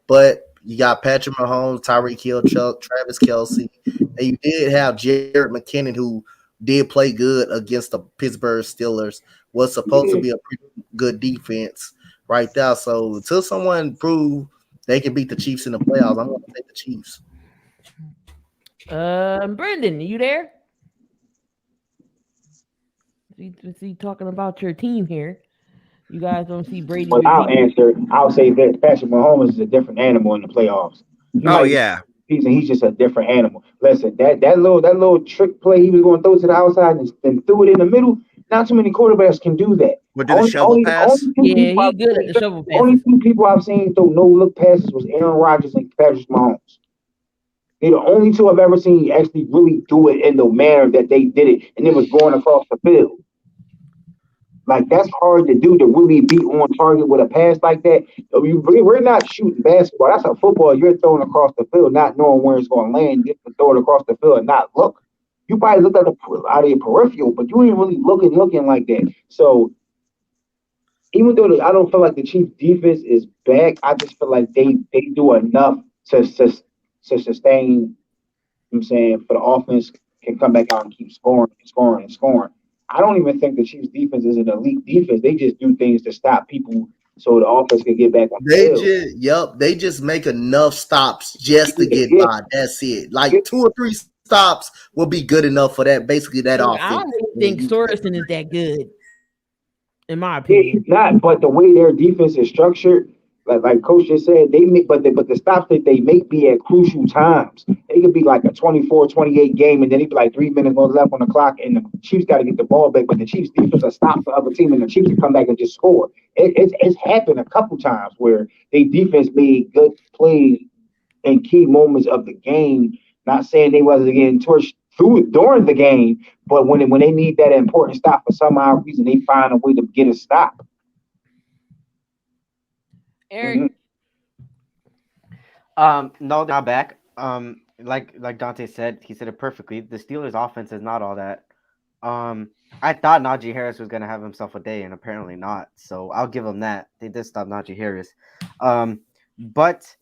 but you got Patrick Mahomes, Tyreek Hill, Travis Kelce, and you did have Jared McKinnon, who did play good against the Pittsburgh Steelers. Was supposed to be a pretty good defense right there. So until someone prove they can beat the Chiefs in the playoffs, I'm going to take the Chiefs. Brendan, are you there? Is he talking about your team here? You guys don't see Brady. Well, I'll answer. I'll say that Patrick Mahomes is a different animal in the playoffs. He's just a different animal. Listen, that little trick play he was going to throw to the outside and threw it in the middle. Not too many quarterbacks can do that. But do the shovel pass? Yeah, he's good at the shovel pass. Only two people I've seen throw no look passes was Aaron Rodgers and Patrick Mahomes. They're the only two I've ever seen actually really do it in the manner that they did it, and it was going across the field. Like, that's hard to do, to really be on target with a pass like that. We're not shooting basketball. That's a football. You're throwing across the field, not knowing where it's going to land. You have to throw it across the field and not look. You probably looked out of your peripheral, but you ain't really looking like that. So, even though I don't feel like the Chiefs' defense is back, I just feel like they do enough to sustain, you know what I'm saying, for the offense can come back out and keep scoring. I don't even think the Chiefs' defense is an elite defense. They just do things to stop people so the offense can get back on the field. They just make enough stops just to get by. That's it. Like 2 or 3 stops will be good enough for that. Basically, that I offense. don't really think Sorensen is that good, in my Yeah, opinion. he's not, but the way their defense is structured, like Coach just said, they make, but the stops that they make be at crucial times. It could be like a 24-28 game, and then it be like 3 minutes left on the clock, and the Chiefs got to get the ball back, but the Chiefs defense will stop the other team, and the Chiefs will come back and just score. It's happened a couple times where they defense made good plays in key moments of the game. Not saying they wasn't getting torched through it during the game, but when they need that important stop for some odd reason, they find a way to get a stop. Eric, No, they're not back. Like Donte said, he said it perfectly. The Steelers' offense is not all that. I thought Najee Harris was gonna have himself a day, and apparently not. So I'll give them that. They did stop Najee Harris. But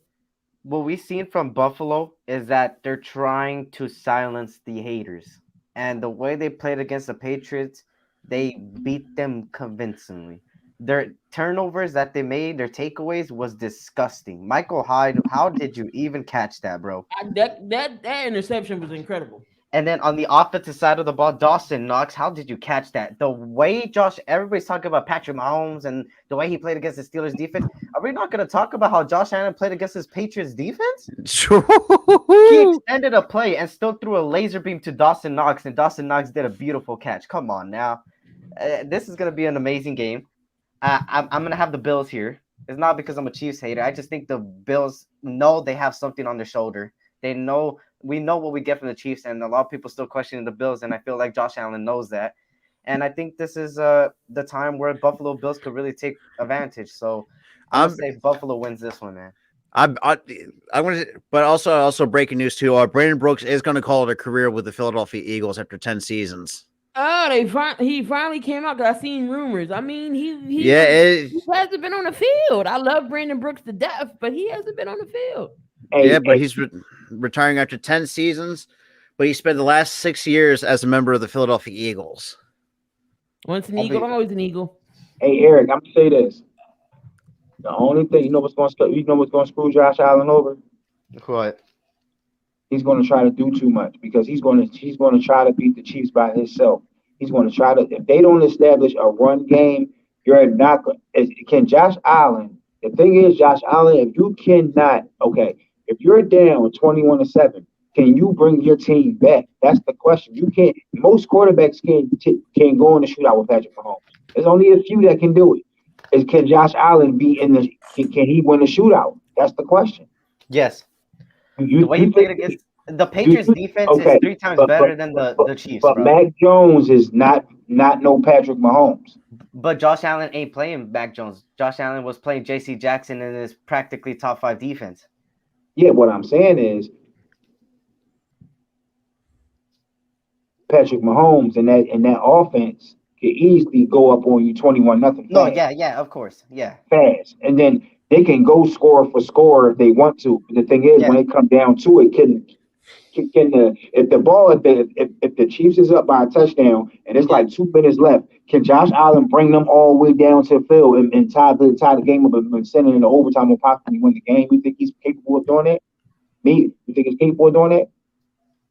what we've seen from Buffalo is that they're trying to silence the haters, and the way they played against the Patriots, they beat them convincingly. Their turnovers that they made, their takeaways, was disgusting. Michael Hyde, how did you even catch that, bro? that interception was incredible. And then on the offensive side of the ball, Dawson Knox, how did you catch that? The way everybody's talking about Patrick Mahomes and the way he played against the Steelers defense. Are we not going to talk about how Josh Allen played against his Patriots defense? He extended a play and still threw a laser beam to Dawson Knox, and Dawson Knox did a beautiful catch. Come on now. This is going to be an amazing game. I'm going to have the Bills here. It's not because I'm a Chiefs hater. I just think the Bills know they have something on their shoulder. We know what we get from the Chiefs, and a lot of people still questioning the Bills, and I feel like Josh Allen knows that. And I think this is the time where Buffalo Bills could really take advantage. So I'm going to say Buffalo wins this one, man. I want to, but also breaking news too. Brandon Brooks is going to call it a career with the Philadelphia Eagles after 10 seasons. Oh, he finally came out because I seen rumors. I mean, he hasn't been on the field. I love Brandon Brooks to death, but he hasn't been on the field. But he's retiring after 10 seasons, but he spent the last 6 years as a member of the Philadelphia Eagles. Once an Eagle, always an Eagle. Hey, Eric, I'm gonna say this. The only thing, you know what's going to screw Josh Allen over? What? He's going to try to do too much because he's going to try to beat the Chiefs by himself. He's going to try to, if they don't establish a run game, you're not going. Can Josh Allen? The thing is, Josh Allen, if you cannot, if you're down 21-7, can you bring your team back? That's the question. You can't. Most quarterbacks can go in the shootout with Patrick Mahomes. There's only a few that can do it. Can Josh Allen be in the? Can he win the shootout? That's the question. Yes. The way he played against the Patriots defense is 3 times better than the Chiefs. But bro. Mac Jones is not no Patrick Mahomes. But Josh Allen ain't playing Mac Jones. Josh Allen was playing J.C. Jackson in his practically top 5 defense. Yeah, what I'm saying is Patrick Mahomes and that offense can easily go up on you 21-0. No, yeah, of course, yeah. Fast, and then they can go score for score if they want to. But the thing is, when it comes down to it, if the Chiefs is up by a touchdown and it's like 2 minutes left, can Josh Allen bring them all the way down to the field and tie the game up and send it into overtime and possibly win the game? You think he's capable of doing that? You think he's capable of doing that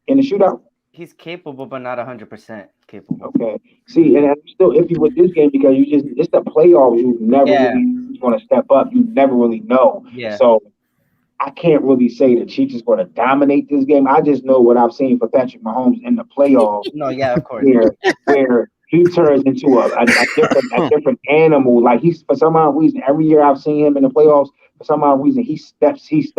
in the shootout? He's capable, but not 100% capable. Okay. See, and I'm still iffy with this game because it's the playoffs. You never really going to step up. You never really know. Yeah. So I can't really say the Chiefs is going to dominate this game. I just know what I've seen for Patrick Mahomes in the playoffs. No, yeah, of course. Where he turns into a different animal. Like for some odd reason, every year I've seen him in the playoffs, for some odd reason, he steps his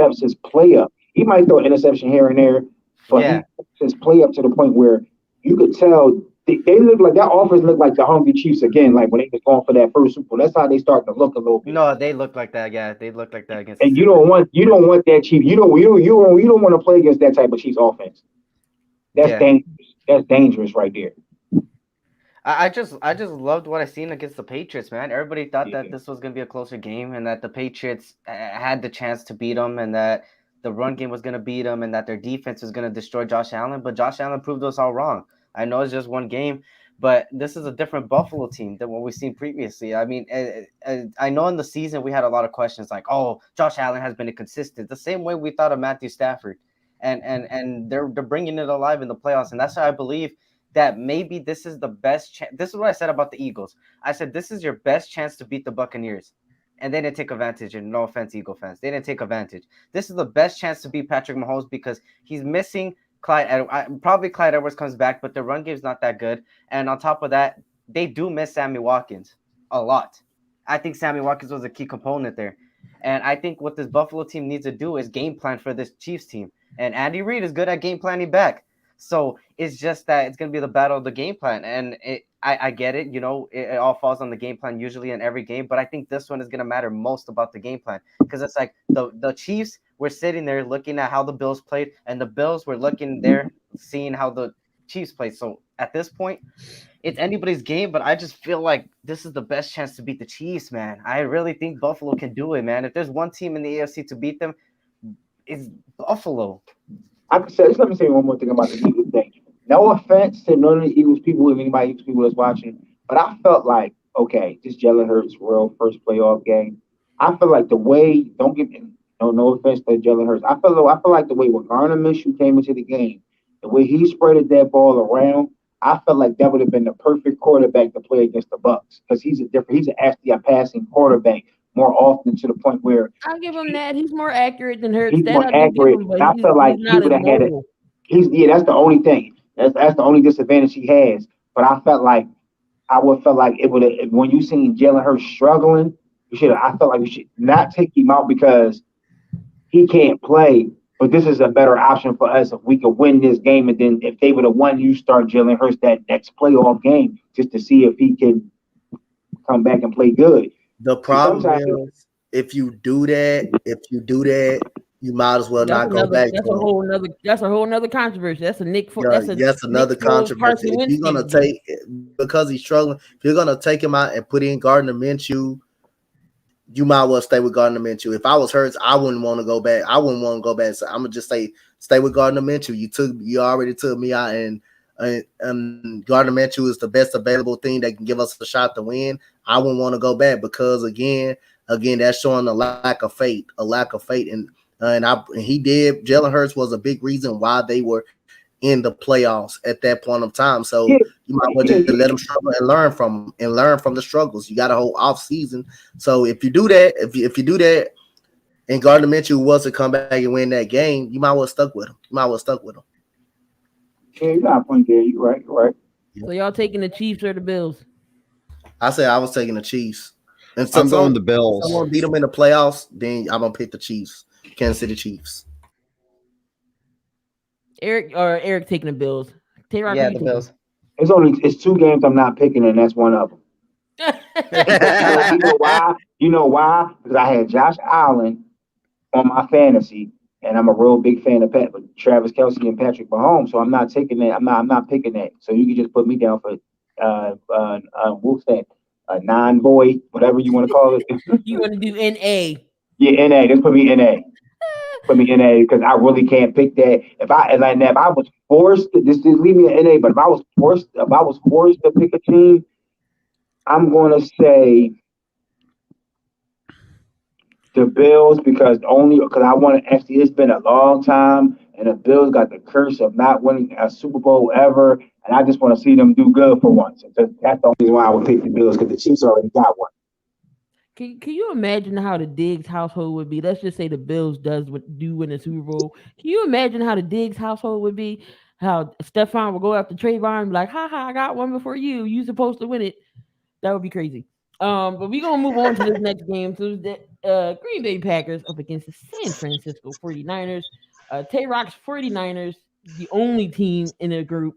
play up. He might throw an interception here and there, but he steps his play up to the point where you could tell they look like that offense looked like the hungry Chiefs again, like when they was going for that first Super Bowl. That's how they start to look a little bit. No, they look like that. Yeah, they look like that against. And you don't want that Chiefs. You don't want to play against that type of Chiefs offense. That's dangerous. That's dangerous right there. I just loved what I seen against the Patriots, man. Everybody thought that this was gonna be a closer game and that the Patriots had the chance to beat them and that the run game was gonna beat them and that their defense was gonna destroy Josh Allen. But Josh Allen proved us all wrong. I know it's just one game, but this is a different Buffalo team than what we've seen previously. I mean, I know in the season we had a lot of questions like, oh, Josh Allen has been inconsistent, the same way we thought of Matthew Stafford, and they're bringing it alive in the playoffs, and that's why I believe that maybe this is the best chance. This is what I said about the Eagles. I said this is your best chance to beat the Buccaneers, and they didn't take advantage. And no offense, Eagle fans, they didn't take advantage. This is the best chance to beat Patrick Mahomes because he's missing Clyde. Probably Clyde Edwards comes back, but the run game's not that good. And on top of that, they do miss Sammy Watkins a lot. I think Sammy Watkins was a key component there. And I think what this Buffalo team needs to do is game plan for this Chiefs team. And Andy Reid is good at game planning back. So it's just that it's going to be the battle of the game plan. And I get it. You know, it all falls on the game plan usually in every game. But I think this one is going to matter most about the game plan because it's like the Chiefs were sitting there looking at how the Bills played, and the Bills were looking there seeing how the Chiefs played. So at this point, it's anybody's game. But I just feel like this is the best chance to beat the Chiefs, man. I really think Buffalo can do it, man. If there's one team in the AFC to beat them, it's Buffalo. Let me say one more thing about the Eagles thing. No offense to none of the Eagles people, if anybody Eagles people that's watching, but I felt like, okay, this Jalen Hurts' real first playoff game. I feel like the way, don't get me, no offense to Jalen Hurts. I feel like the way when Garner Minshew came into the game, the way he spreaded that ball around, I felt like that would have been the perfect quarterback to play against the Bucs because he's actually a passing quarterback more often to the point where I'll give him that. He's more accurate than Hurts. He's more accurate. I feel like he would have had it. That's the only thing. That's the only disadvantage he has. But I felt like it would have when you seen Jalen Hurts struggling, I felt like we should not take him out because he can't play. But this is a better option for us if we could win this game. And then if they would have won, you start Jalen Hurts that next playoff game just to see if he can come back and play good. The problem is if you do that, you might as well not go back. That's a whole nother controversy. That's a Nick. That's another controversy. If you're gonna take because he's struggling, if you're gonna take him out and put in Gardner Minshew, you might well stay with Gardner Minshew. If I was Hurts, I wouldn't want to go back. I wouldn't want to go back. So I'm gonna just stay with Gardner Minshew. You already took me out, and Gardner Minshew is the best available thing that can give us a shot to win. I wouldn't want to go back because again, that's showing a lack of faith, and he did. Jalen Hurts was a big reason why they were in the playoffs at that point of time. So you might well just let them struggle and learn from the struggles. You got a whole off season. So if you do that, if you do that, and Gardner Minshew was to come back and win that game, you might well stuck with him. Yeah, you got a point there. You're right. So y'all taking the Chiefs or the Bills? I said I was taking the Chiefs. And I'm going the Bills. I'm going to beat them in the playoffs, then I'm going to pick the Chiefs. Kansas City Chiefs. Eric taking the Bills. Tayrock, yeah, the Bills. It's two games I'm not picking, and that's one of them. You know why? Because I had Josh Allen on my fantasy, and I'm a real big fan of Travis Kelce and Patrick Mahomes, so I'm not taking that. I'm not picking that. So you can just put me down for what's that? A non-void, whatever you want to call it. You want to do NA? Yeah, NA. Just put me NA. Put me NA because I really can't pick that. If I was forced to just leave me in NA, but if I was forced to pick a team, I'm going to say the Bills because I want to actually. It's been a long time, and the Bills got the curse of not winning a Super Bowl ever, and I just want to see them do good for once. That's the only reason why I would pick the Bills because the Chiefs already got one. Can you imagine how the Diggs household would be? Let's just say the Bills do win the Super Bowl. Can you imagine how the Diggs household would be? How Stephon will go after Trayvon and be like, "Ha ha, I got one before you. You supposed to win it." That would be crazy. But we're gonna move on to this next game. So the Green Bay Packers up against the San Francisco 49ers. Tayrock's 49ers, the only team in the group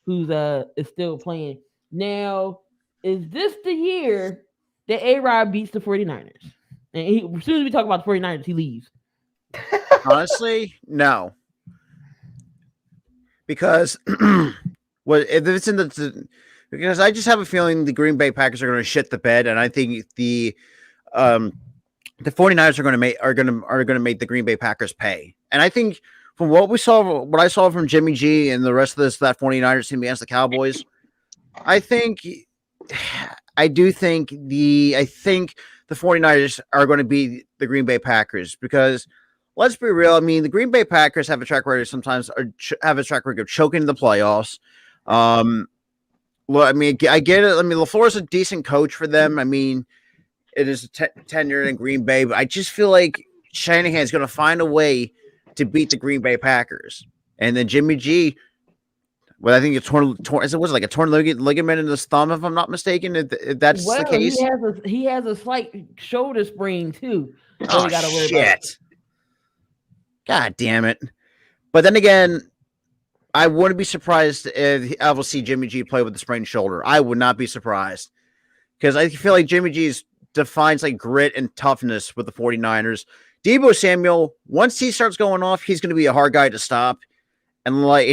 who's is still playing. Now, is this the year that A-Rod beats the 49ers? And as soon as we talk about the 49ers, he leaves. Honestly, no. Because if it's in because I just have a feeling the Green Bay Packers are going to shit the bed, and I think the 49ers are going to make the Green Bay Packers pay. And I think from what I saw from Jimmy G and the rest of that 49ers team against the Cowboys, I think I think the 49ers are going to be the Green Bay Packers because let's be real. I mean, the Green Bay Packers have a track record sometimes have a track record of choking in the playoffs. Well, I mean, I get it. I mean, LaFleur's a decent coach for them. I mean, it is tenure in Green Bay, but I just feel like Shanahan's going to find a way to beat the Green Bay Packers. And then Jimmy G, well, I think it's torn was it like a torn ligament in his thumb, if I'm not mistaken. If that's the case, he has a slight shoulder sprain too. Oh, shit. God damn it. But then again, I wouldn't be surprised if I will see Jimmy G play with a sprained shoulder. I would not be surprised. Because I feel like Jimmy G defines like grit and toughness with the 49ers. Deebo Samuel, once he starts going off, he's going to be a hard guy to stop. And like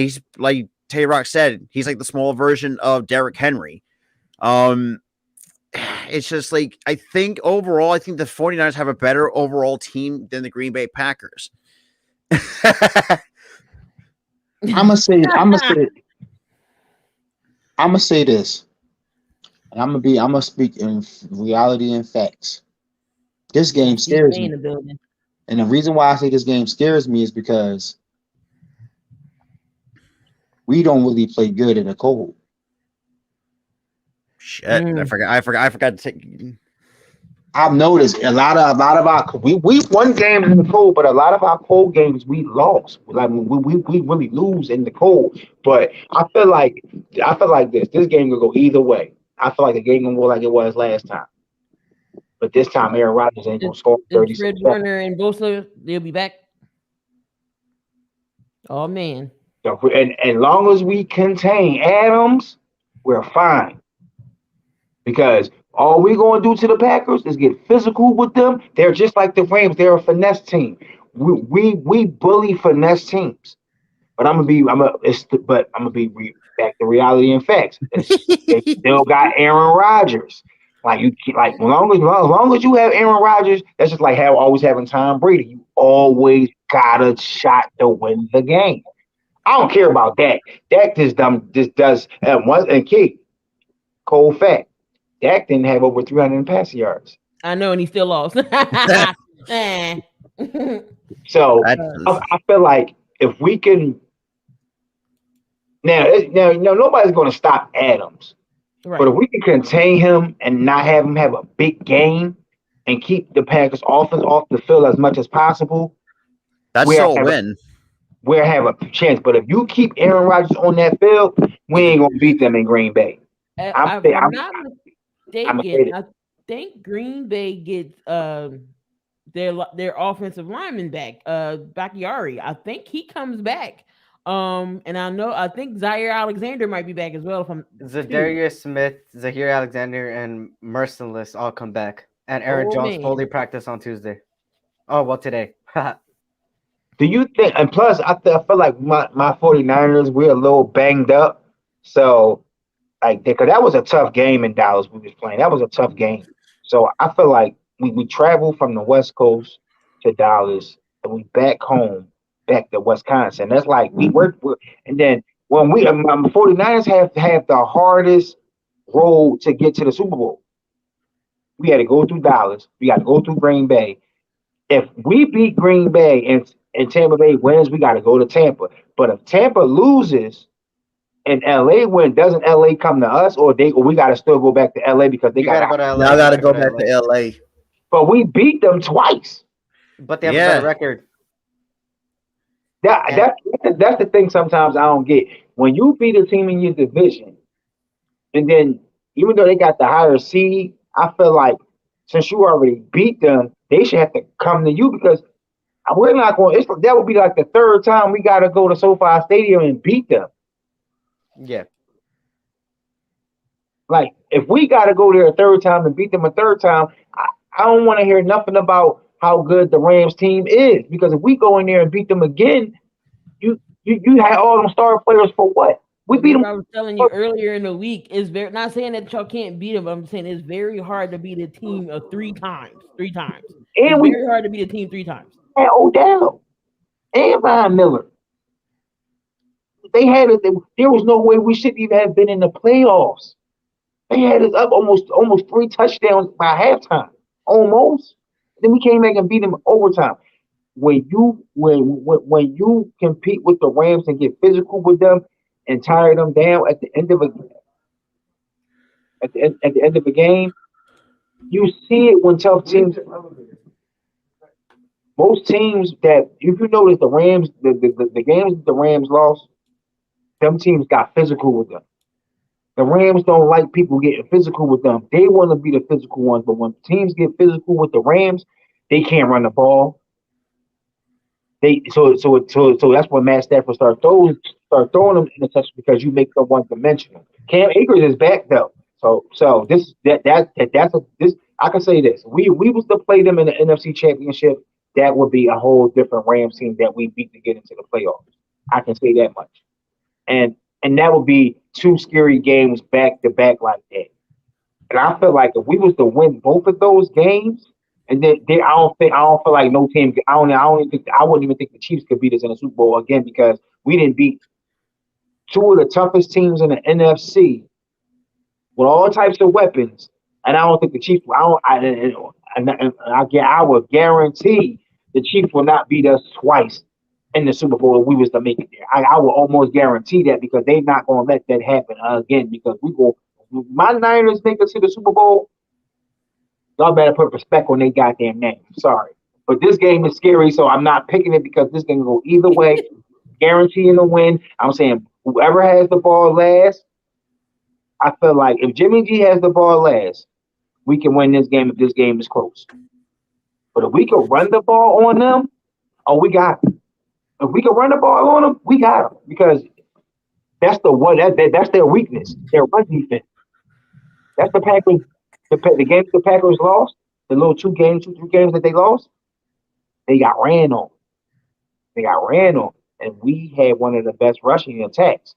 Tayrock said, he's like the small version of Derrick Henry. It's just like I think overall, I think the 49ers have a better overall team than the Green Bay Packers. I'm gonna say this, and I'm gonna speak in reality and facts. This game scares me, and the reason why I say this game scares me is because we don't really play good in the cold. Shit, I forgot to take. I've noticed a lot of our we won games in the cold, but a lot of our cold games we lost. Like we really lose in the cold. But I feel like this game will go either way. I feel like the game will go like it was last time. But this time Aaron Rodgers ain't gonna score 30. Fred Warner and Bosa, they'll be back. Oh man. So and long as we contain Adams, we're fine. Because all we're going to do to the Packers is get physical with them. They're just like the Rams. They're a finesse team. We bully finesse teams. But I'm gonna be back to reality and facts. They still got Aaron Rodgers. As long as you have Aaron Rodgers, that's just like always having Tom Brady. You always got a shot to win the game. I don't care about Dak. Dak just does and key. Cold fact. Dak didn't have over 300 passing yards. I know, and he still lost. So I feel like if we can now nobody's going to stop Adams, right. But if we can contain him and not have him have a big game and keep the Packers offense off the field as much as possible, that's a win. We'll have a chance. But if you keep Aaron Rodgers on that field, we ain't going to beat them in Green Bay. I think Green Bay gets their offensive lineman back, Bakhtiari. I think he comes back. And I think Zaire Alexander might be back as well. Zadarius Smith, Zaire Alexander, and Merciless all come back. And Aaron Jones fully practice on Tuesday. Oh, well, today. Do you think, and plus, I feel like my 49ers, we're a little banged up. So, because that was a tough game in Dallas we was playing. That was a tough game. So, I feel like we traveled from the West Coast to Dallas, and we back home, back to Wisconsin. That's like we worked with, and then when the 49ers have the hardest road to get to the Super Bowl. We had to go through Dallas. We got to go through Green Bay. If we beat Green Bay and Tampa Bay wins, we got to go to Tampa. But if Tampa loses and LA wins, doesn't LA come to us, or we got to still go back to LA because they got to go to LA? Y'all got to go back to LA. But we beat them twice. But they have a better record. That's the thing. Sometimes I don't get when you beat a team in your division, and then even though they got the higher seed, I feel like since you already beat them, they should have to come to you because we're not going. That would be like the third time we got to go to SoFi Stadium and beat them. Yeah. Like if we got to go there a third time and beat them a third time, I don't want to hear nothing about how good the Rams team is because if we go in there and beat them again, you had all them star players for what? We beat them. I was telling you earlier in the week is very not saying that y'all can't beat them. But I'm saying it's very hard to beat a team of three times. And it's very hard to beat a team 3 times. And Odell and Von Miller. They had it. There was no way we shouldn't even have been in the playoffs. They had us up almost 3 touchdowns by halftime, almost. Then we came back and beat them overtime. When you compete with the Rams and get physical with them and tire them down at the end of a game, you see it when tough teams. Most teams that, if you notice, the Rams, the games that the Rams lost, them teams got physical with them. The Rams don't like people getting physical with them. They want to be the physical ones, but when teams get physical with the Rams, they can't run the ball. So that's when Matt Stafford start throwing them in the touch because you make them one dimensional. Cam Akers is back though, so this I can say this: we was to play them in the NFC Championship, that would be a whole different Rams team that we beat to get into the playoffs. I can say that much, and that would be 2 scary games back to back like that. And I feel like if we was to win both of those games. And then I don't feel like no team. I wouldn't even think the Chiefs could beat us in the Super Bowl again because we didn't beat 2 of the toughest teams in the NFC with all types of weapons. And I don't think the Chiefs. I would guarantee the Chiefs will not beat us twice in the Super Bowl if we was to make it there. I will almost guarantee that because they're not going to let that happen again because we go. My Niners make it to the Super Bowl. Y'all better put respect on their goddamn name. Sorry. But this game is scary, so I'm not picking it because this can go either way. Guaranteeing a win. I'm saying whoever has the ball last, I feel like if Jimmy G has the ball last, we can win this game if this game is close. But if we can run the ball on them, we got them. If we can run the ball on them, we got them. Because that's that's their weakness, their run defense. That's the Packers. The games the Packers lost, the little 3 games that they lost, they got ran on. And we had one of the best rushing attacks.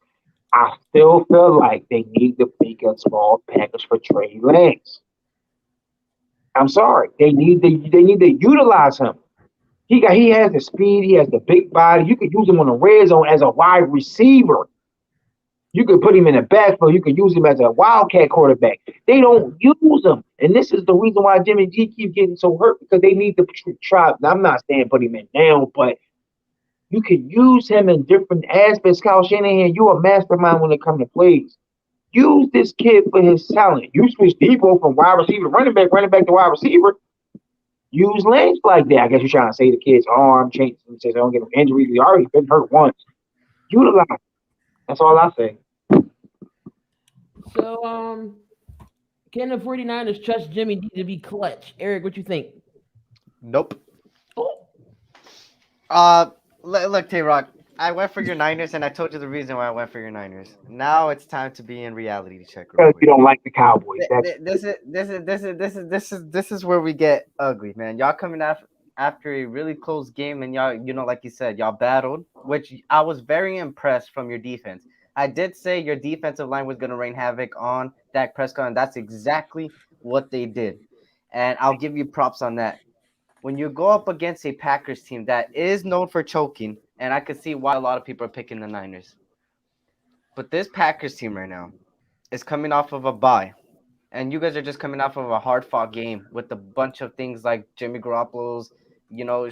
I still feel like they need to make a small package for Trey Lance. I'm sorry. They need to utilize him. He has the speed, he has the big body. You could use him on the red zone as a wide receiver. You could put him in the backfield. You could use him as a wildcat quarterback. They don't use him. And this is the reason why Jimmy G keeps getting so hurt because they need to try. Now, I'm not saying put him in now, but you can use him in different aspects. Kyle Shanahan, you're a mastermind when it comes to plays. Use this kid for his talent. You switch Debo from wide receiver to running back to wide receiver. Use Lance like that. I guess you're trying to say the kid's arm changes and says, I don't get him injuries. He's already been hurt once. Utilize him. That's all I say. So, can the 49ers trust Jimmy D to be clutch? Eric, what you think? Nope. Oh. Look, Tayrock, I went for your Niners, and I told you the reason why I went for your Niners. Now it's time to be in reality check. Because you don't like the Cowboys. This is where we get ugly, man. Y'all coming after a really close game, and y'all, like you said, y'all battled, which I was very impressed from your defense. I did say your defensive line was going to rain havoc on Dak Prescott, and that's exactly what they did. And I'll give you props on that. When you go up against a Packers team that is known for choking, and I can see why a lot of people are picking the Niners. But this Packers team right now is coming off of a bye. And you guys are just coming off of a hard-fought game with a bunch of things like Jimmy Garoppolo's,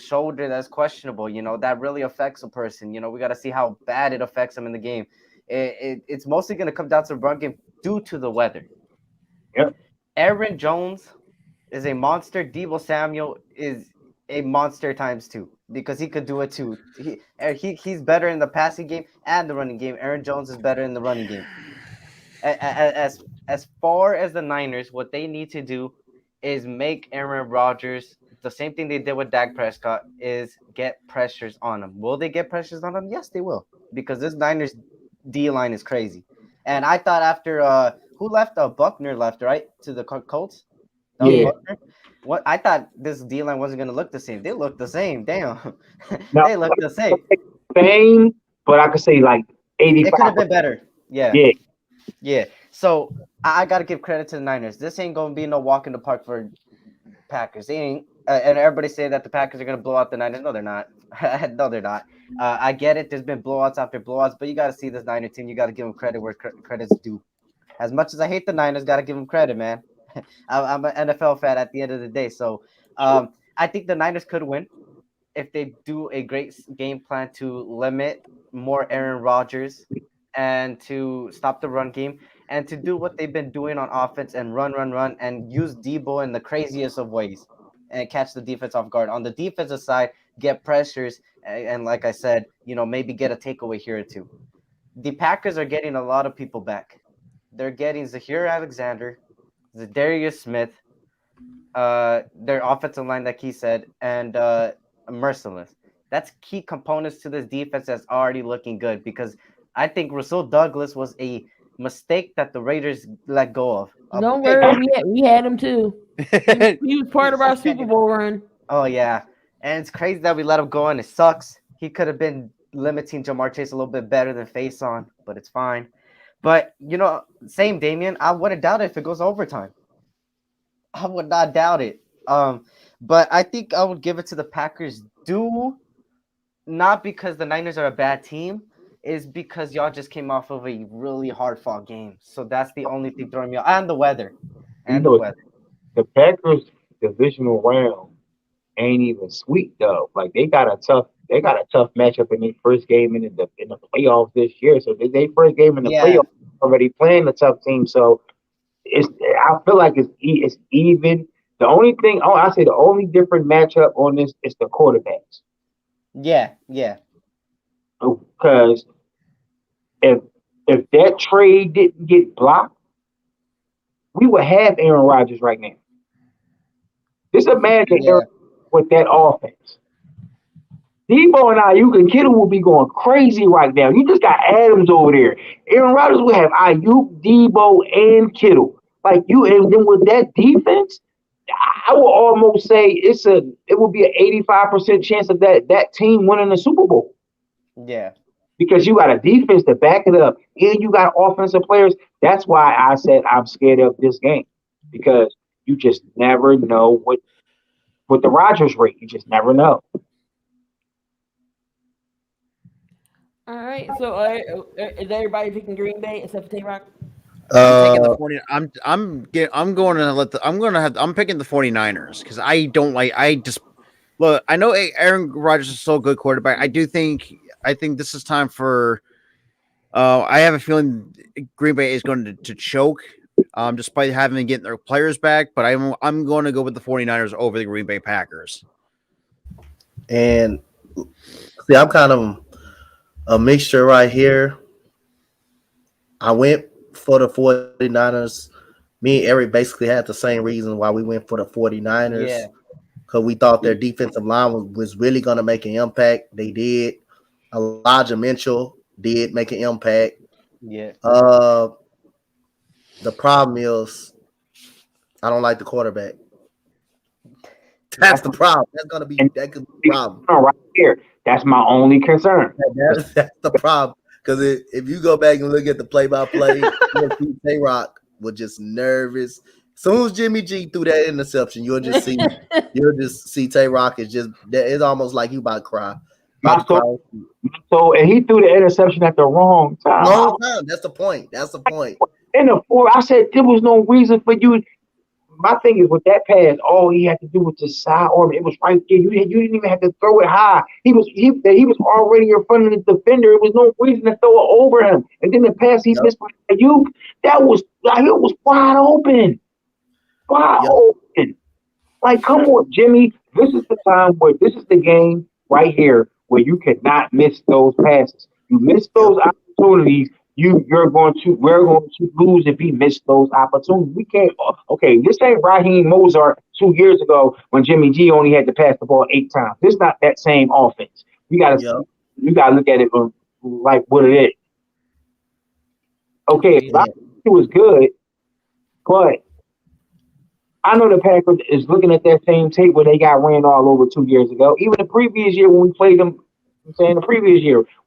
shoulder that's questionable. That really affects a person. We got to see how bad it affects them in the game. It's mostly going to come down to the run game due to the weather. Yep. Aaron Jones is a monster. Deebo Samuel is a monster times 2 because he could do it too. He's better in the passing game and the running game. Aaron Jones is better in the running game. As far as the Niners, what they need to do is make Aaron Rodgers the same thing they did with Dak Prescott is get pressures on him. Will they get pressures on him? Yes, they will because this Niners D-line is crazy. And I thought after who left? Buckner left, right? To the Colts? Yeah. What I thought this D-line wasn't going to look the same. They look the same. Damn. Now, they look the same. Same, but I could say like 85. It could have been better. Yeah. Yeah. So I got to give credit to the Niners. This ain't going to be no walk in the park for Packers. They ain't. And everybody say that the Packers are going to blow out the Niners. No, they're not. No, they're not. I get it. There's been blowouts after blowouts, but you got to see this Niner team. You got to give them credit where credit's due. As much as I hate the Niners, got to give them credit, man. I'm an NFL fan at the end of the day, so I think the Niners could win if they do a great game plan to limit more Aaron Rodgers and to stop the run game and to do what they've been doing on offense and run, and use Debo in the craziest of ways and catch the defense off guard. On the defensive side, get pressures and like I said, maybe get a takeaway here or two. The Packers are getting a lot of people back. They're getting Zahir Alexander, Zadarius Smith, their offensive line, like he said, and Merciless. That's key components to this defense that's already looking good because I think Rasul Douglas was a mistake that the Raiders let go of. Don't worry, we had him too. He was part of our Super Bowl run. Oh, yeah. And it's crazy that we let him go, and it sucks. He could have been limiting Jamar Chase a little bit better than face on, but it's fine. But, same Damian, I wouldn't doubt it if it goes overtime. I would not doubt it. But I think I would give it to the Packers not because the Niners are a bad team, is because y'all just came off of a really hard-fought game. So that's the only thing throwing me off. And the weather. The Packers divisional round ain't even sweet though. Like they got a tough matchup in their first game in the playoffs this year. So their first game in the playoffs already playing a tough team. So I feel like it's even. The only thing I say the only different matchup on this is the quarterbacks. Yeah. Because if that trade didn't get blocked, we would have Aaron Rodgers right now. Just imagine Aaron with that offense. Debo and Ayuk and Kittle will be going crazy right now. You just got Adams over there. Aaron Rodgers will have Ayuk, Debo, and Kittle. And then with that defense, I will almost say it will be an 85% chance of that team winning the Super Bowl. Yeah. Because you got a defense to back it up, and you got offensive players. That's why I said I'm scared of this game, because you just never know what the Rodgers rate. You just never know. All right. So is everybody picking Green Bay except for Tayrock? I'm taking the 40. I'm picking the 49ers because I don't like. Look. I know Aaron Rodgers is still a good quarterback. I think this is time for. I have a feeling Green Bay is going to choke, despite having getting their players back. But I'm going to go with the 49ers over the Green Bay Packers. And see, I'm kind of a mixture right here. I went for the 49ers. Me and Eric basically had the same reason why we went for the 49ers. Yeah. Because we thought their defensive line was really going to make an impact. They did. Elijah Mitchell did make an impact. Yeah. The problem is I don't like the quarterback. That's the problem. That could be the problem. Right here. That's my only concern. That's the problem. Because if you go back and look at the play-by-play, Tayrock was just nervous. As soon as Jimmy G threw that interception, you'll just see Tayrock is just. It's almost like you about to cry. So and he threw the interception at the wrong time. Wrong time. That's the point. In the fourth, I said there was no reason for you. My thing is with that pass, all he had to do was just side arm. It was right there. You didn't even have to throw it high. He was already in front of the defender. It was no reason to throw it over him. And then the pass he missed by Ayuk, it was wide open. Open. Like, come on, Jimmy. This is the time where this is the game right here where you cannot miss those passes. You miss those opportunities. We're going to lose if he missed those opportunities. We can't. Okay, this ain't Raheem Mozart 2 years ago when Jimmy G only had to pass the ball 8 times. This is not that same offense. You gotta look at it like what it is. Okay, it was good, but I know the Packers is looking at that same tape where they got ran all over 2 years ago. Even the previous year when we played them,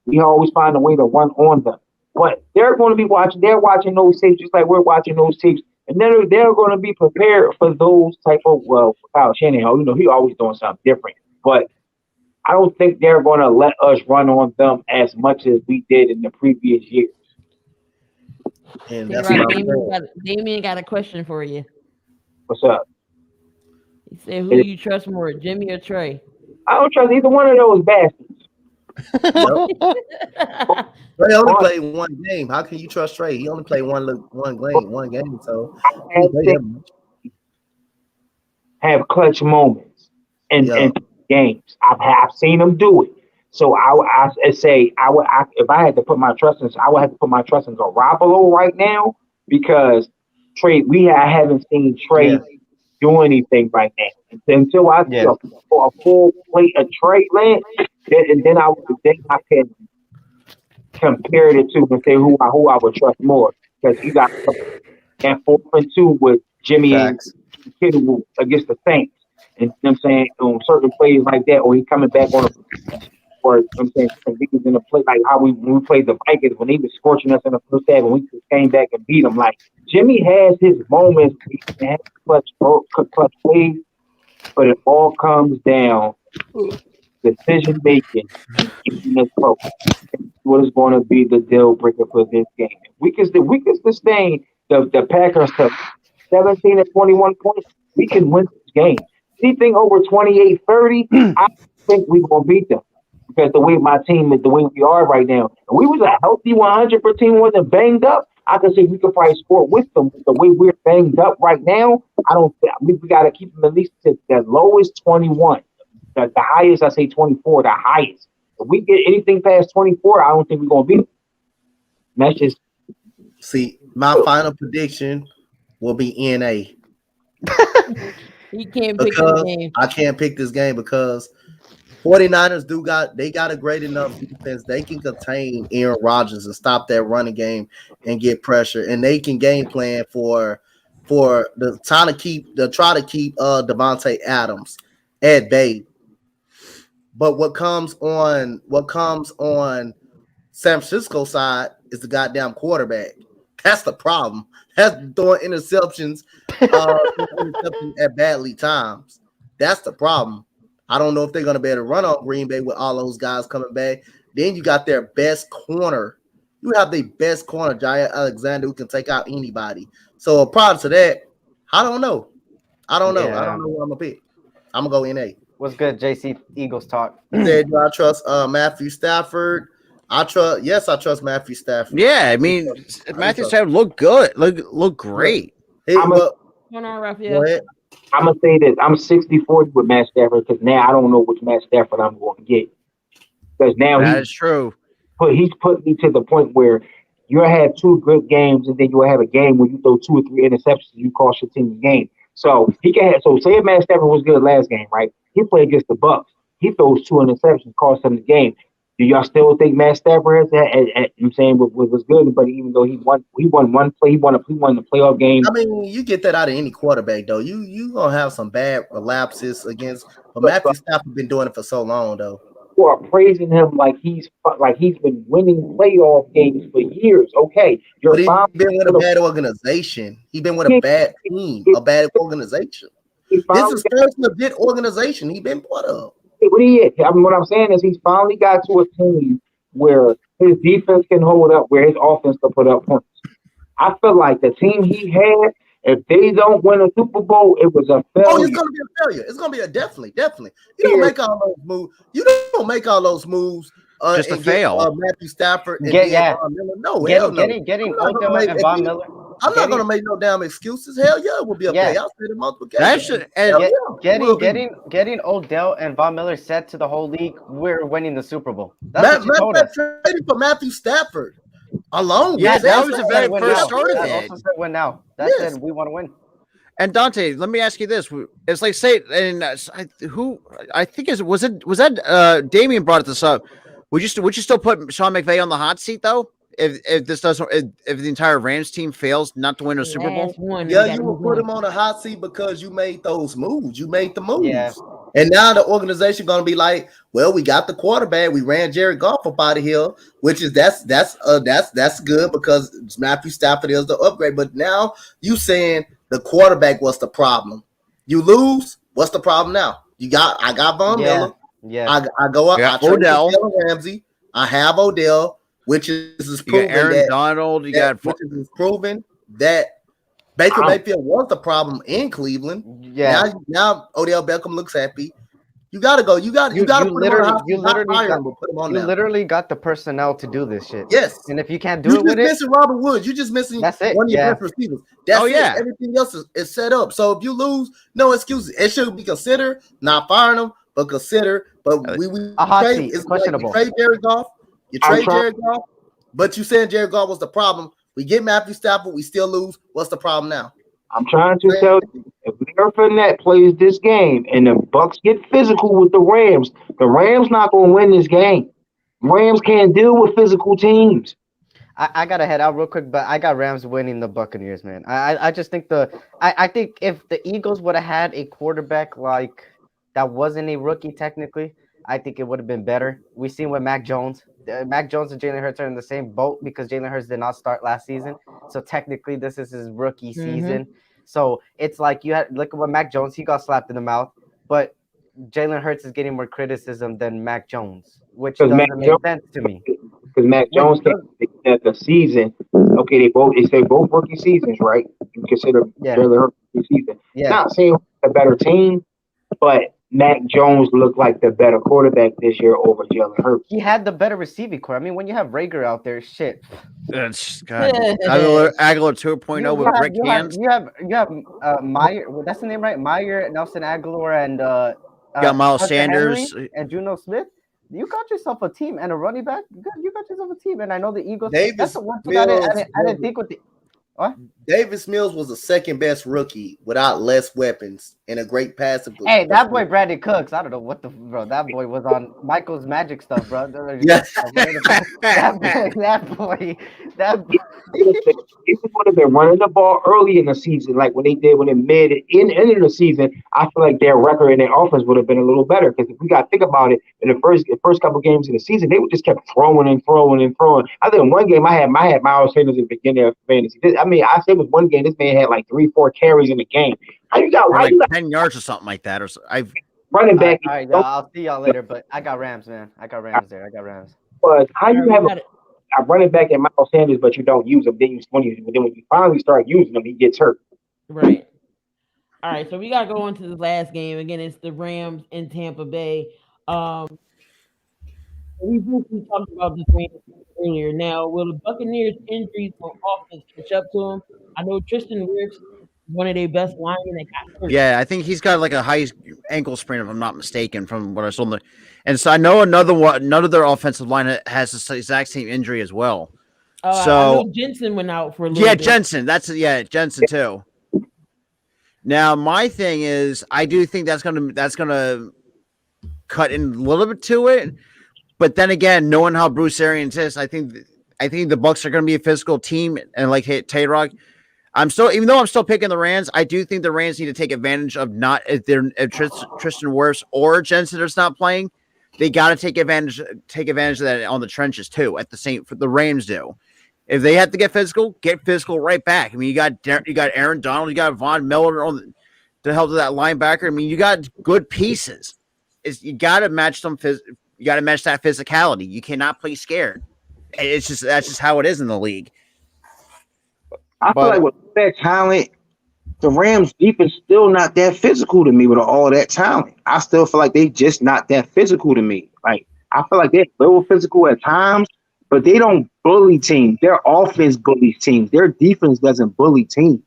we always find a way to run on them. But they're going to be watching. They're watching those tapes just like we're watching those tapes, and they're going to be prepared for those type of Kyle Shanahan. He always doing something different. But I don't think they're going to let us run on them as much as we did in the previous years. And Hey, that's right, what I'm saying. Damien got a question for you. What's up? He said, "Who you trust more, Jimmy or Trey?" I don't trust either one of those bastards. Trey only played one game. How can you trust Trey? He only played one game. So have clutch moments in games. I've seen him do it. So I say if I had to put my trust in, I would have to put my trust in Garoppolo right now because Trey. I haven't seen Trey do anything right now until I see a full plate of Trey Lance. Then I can compare the two and say who I would trust more because he got and 4 and 2 with Jimmy and Kittle against the Saints. And you know what I'm saying on certain plays like that, or he coming back on or you know what I'm saying he was in a play like how when we played the Vikings when he was scorching us in the first half and we came back and beat him. Like Jimmy has his moments, he has clutch plays, but it all comes down decision making and keeping us close. What is going to be the deal breaker for this game? We can sustain the Packers to 17 and 21 points. We can win this game. Anything over 28-30, I think we're going to beat them. Because the way my team is, the way we are right now, if we was a healthy 100 team wasn't banged up, I could say we could probably score with them. But the way we're banged up right now, we got to keep them at least to the lowest 21. The highest, I say 24, the highest. If we get anything past 24, I don't think we're going to beat them. That's just... See, my final prediction will be NA. He can't pick this game. I can't pick this game because 49ers they got a great enough defense. They can contain Aaron Rodgers and stop that running game and get pressure, and they can game plan for try to keep Devontae Adams at bay. But what comes on San Francisco side is the goddamn quarterback. That's the problem. That's throwing interceptions at badly times. That's the problem. I don't know if they're going to be able to run on Green Bay with all those guys coming back. Then you got their best corner. You have the best corner, Jair Alexander, who can take out anybody. So prior to that, I don't know. I don't know who I'm going to pick. I'm going to go NA. What's good, JC Eagles talk? Said, do I trust Matthew Stafford? I trust Matthew Stafford. Yeah, I mean, Matthew Stafford looked good. Look great. Hey, Go on, Raphael. Go ahead. I'm going to say this. I'm 60-40 with Matt Stafford because now I don't know which Matt Stafford I'm going to get. Because now that is true. He's put me to the point where you'll have two good games and then you'll have a game where you throw 2 or 3 interceptions and you cost your team the game. So he can have. So say if Matt Stafford was good last game, right? He played against the Bucs. He throws 2 interceptions, cost him the game. Do y'all still think Matt Stafford I'm saying was good, but even though he won one play, he won the playoff game. I mean, you get that out of any quarterback, though. You gonna have some bad lapses against, but Matthew Stafford been doing it for so long, though. People are praising him like he's been winning playoff games for years. Okay, but he's been with a bad organization. He's been with a bad team, a bad organization. This is first legit organization he's been part of. What I'm saying is he's finally got to a team where his defense can hold up, where his offense can put up points. I feel like the team he had, if they don't win a Super Bowl, it was a failure. Oh, it's going to be a failure. It's going to be a definitely. You don't make all those moves. You don't make all those moves just to fail. Matthew Stafford. Getting Von Miller. I'm not gonna make no damn excuses. Hell yeah, it will be a failure. I'll say the multiple cases. Getting Odell and Von Miller said to the whole league, we're winning the Super Bowl. That's what you told us. Traded for Matthew Stafford alone. Yeah, that was the very first start of it. That also said win now. That said we want to win. And Donte, let me ask you this: it's like say, and I think was that Damien brought this up? Would you still put Sean McVay on the hot seat though? If the entire Rams team fails not to win a Super Bowl, you will put him on a hot seat because you made those moves. You made the moves, and now the organization gonna be like, well, we got the quarterback. We ran Jared Goff up out of here, which is that's good because Matthew Stafford is the upgrade. But now you saying the quarterback was the problem. You lose, what's the problem now? I got Von Miller. Yeah. I go up. Yeah, I trade Odell. Jalen Ramsey. I have Odell, which is You proven got Aaron that, Donald. You got which is proven that Baker Mayfield was the problem in Cleveland. Yeah. Now Odell Beckham looks happy. You gotta go. You gotta put him on the hot seat, not fire him, but put him on there. Literally got the personnel to do this shit. Yes. And if you can't do it with You're it, just missing Robert Woods. You're just missing that's it. one of your best receivers. That's it. Everything else is set up. So if you lose, no excuses. It should be considered, not firing him, but consider. But we a hot trade, seat, it's questionable. Like you trade Jared Goff. You trade Jared Goff, but you saying Jared Goff was the problem. We get Matthew Stafford, we still lose. What's the problem now? I'm trying to tell you, if Leonard Fournette plays this game and the Bucks get physical with the Rams not going to win this game. Rams can't deal with physical teams. I gotta head out real quick, but I got Rams winning the Buccaneers, man. I just think I think if the Eagles would have had a quarterback like that wasn't a rookie technically, I think it would have been better. We seen with Mac Jones. Mac Jones and Jalen Hurts are in the same boat because Jalen Hurts did not start last season. So technically, this is his rookie season. So it's like you had look at what Mac Jones, he got slapped in the mouth, but Jalen Hurts is getting more criticism than Mac Jones, which doesn't make sense to me. Because Mac Jones at the season, okay, they say both rookie seasons, right? You consider Jalen Hurts rookie season. Yeah. Not saying a better team, but Mac Jones looked like the better quarterback this year over Jalen Hurts. He had the better receiving core. I mean, when you have Rager out there, shit. That's God. Aguilar 2.0 with brick hands. You have Meyer. That's the name, right? Meyer, Nelson Aguilar, and got Miles Hunter Sanders Henry and Juno Smith. You got yourself a team and a running back. You got yourself a team, and I know the Eagles. That's the one thing I didn't think with the. What? Davis Mills was the second best rookie without less weapons and a great passing. Hey, that boy Brandon Cooks. I don't know what the bro. That boy was on Michael's Magic stuff, bro. Yeah. that boy. He would have been running the ball early in the season, like when they did when it mid in end of the season. I feel like their record and their offense would have been a little better because if we got to think about it, in the first couple games of the season, they would just kept throwing and throwing and throwing. I think in one game I had Miles Sanders at the beginning of fantasy. I mean, I say it was one game. This man had like 3-4 carries in the game. How you got 10 yards or something like that? Or I've running back. All right, y'all, I'll see y'all later. But I got Rams, man. I got Rams there. I got Rams. But how you have a running back at Miles Sanders, but you don't use him? Then when you finally start using him, he gets hurt. Right. All right, so we got to go into the last game. Again, it's the Rams in Tampa Bay. We briefly talked about this game earlier. Now, will the Buccaneers' injuries on offense catch up to them? I know Tristan Wirfs is one of their best linemen that got hurt. Yeah, I think he's got like a high ankle sprain, if I'm not mistaken, from what I saw. And so I know none of their offensive line has the exact same injury as well. I know Jensen went out for a little bit. Jensen. Jensen too. Now, my thing is, I do think that's gonna cut in a little bit to it. But then again, knowing how Bruce Arians is, I think the Bucs are going to be a physical team, and like Tayrock, even though I'm still picking the Rams, I do think the Rams need to take advantage of if Tristan Wirfs or Jensen is not playing, they got to take advantage of that on the trenches too. The Rams do. If they have to get physical right back. I mean, you got Aaron Donald, you got Von Miller to help with that linebacker. I mean, you got good pieces. You got to match them. You got to match that physicality. You cannot play scared. That's just how it is in the league. I feel like with that talent, the Rams defense still not that physical to me with all that talent. I still feel like they just not that physical to me. Like I feel like they're a little physical at times, but they don't bully teams. Their offense bullies teams. Their defense doesn't bully teams.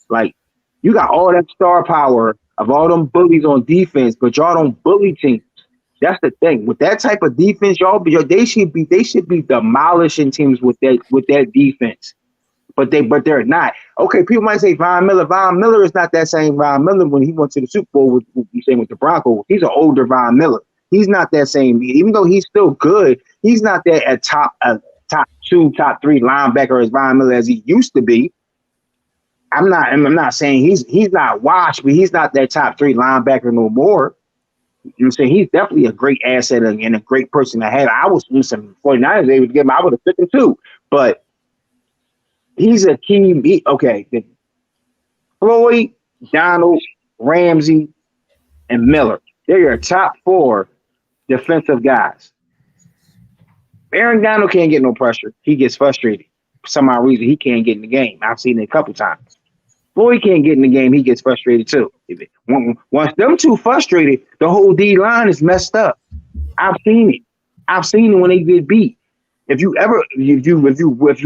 Like you got all that star power of all them bullies on defense, but y'all don't bully teams. That's the thing. With that type of defense, they should be demolishing teams with that defense. But they're not. Okay, people might say Von Miller. Von Miller is not that same Von Miller when he went to the Super Bowl with the Broncos. He's an older Von Miller. He's not that same. Even though he's still good, he's not that a top 2, top 3 linebacker as Von Miller as he used to be. I'm not saying he's not washed, but he's not that top 3 linebacker no more. You know what I'm saying? He's definitely a great asset and a great person to have. I was some 49ers they would give him. I would have picked him too. But he's a key. Floyd, Donald, Ramsey, and Miller. They're your top 4 defensive guys. Aaron Donald can't get no pressure. He gets frustrated. For some odd reason, he can't get in the game. I've seen it a couple times. Floyd can't get in the game. He gets frustrated too. Once them two frustrated, the whole D line is messed up. I've seen it. I've seen it when they get beat. If you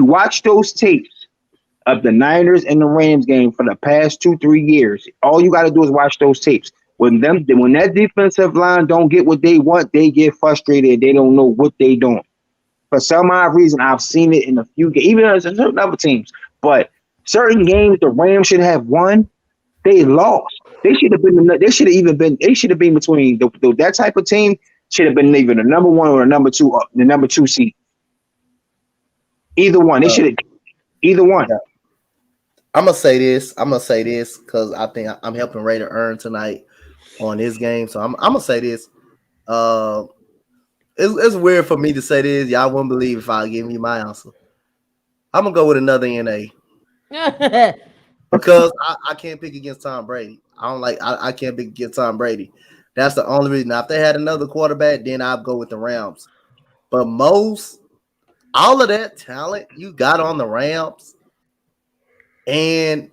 watch those tapes of the Niners and the Rams game for the past 2-3 years, all you got to do is watch those tapes. When that defensive line don't get what they want, they get frustrated. They don't know what they doing. For some odd reason, I've seen it in a few games, even as certain other teams. But certain games the Rams should have won, they lost. They should have been between that type of team should have been either the number 1 or the number 2 seed. Either one. They should have either one. Yeah. I'm gonna say this because I think I'm helping Ray to earn tonight on his game. So I'm gonna say this. It's weird for me to say this. Y'all wouldn't believe if I give you my answer. I'm gonna go with another NA. Because I can't pick against Tom Brady. I can't pick against Tom Brady. That's the only reason. Now, if they had another quarterback, then I'd go with the Rams. But all of that talent you got on the Rams and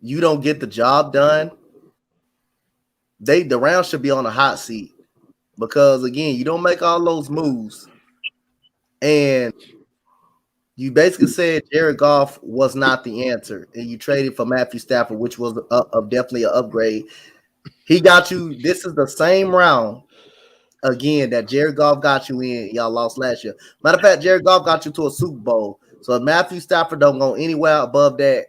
you don't get the job done, the Rams should be on a hot seat. Because again, you don't make all those moves, and you basically said Jared Goff was not the answer, and you traded for Matthew Stafford, which was definitely an upgrade. He got you. This is the same round again that Jared Goff got you in. Y'all lost last year. Matter of fact, Jared Goff got you to a Super Bowl. So if Matthew Stafford don't go anywhere above that,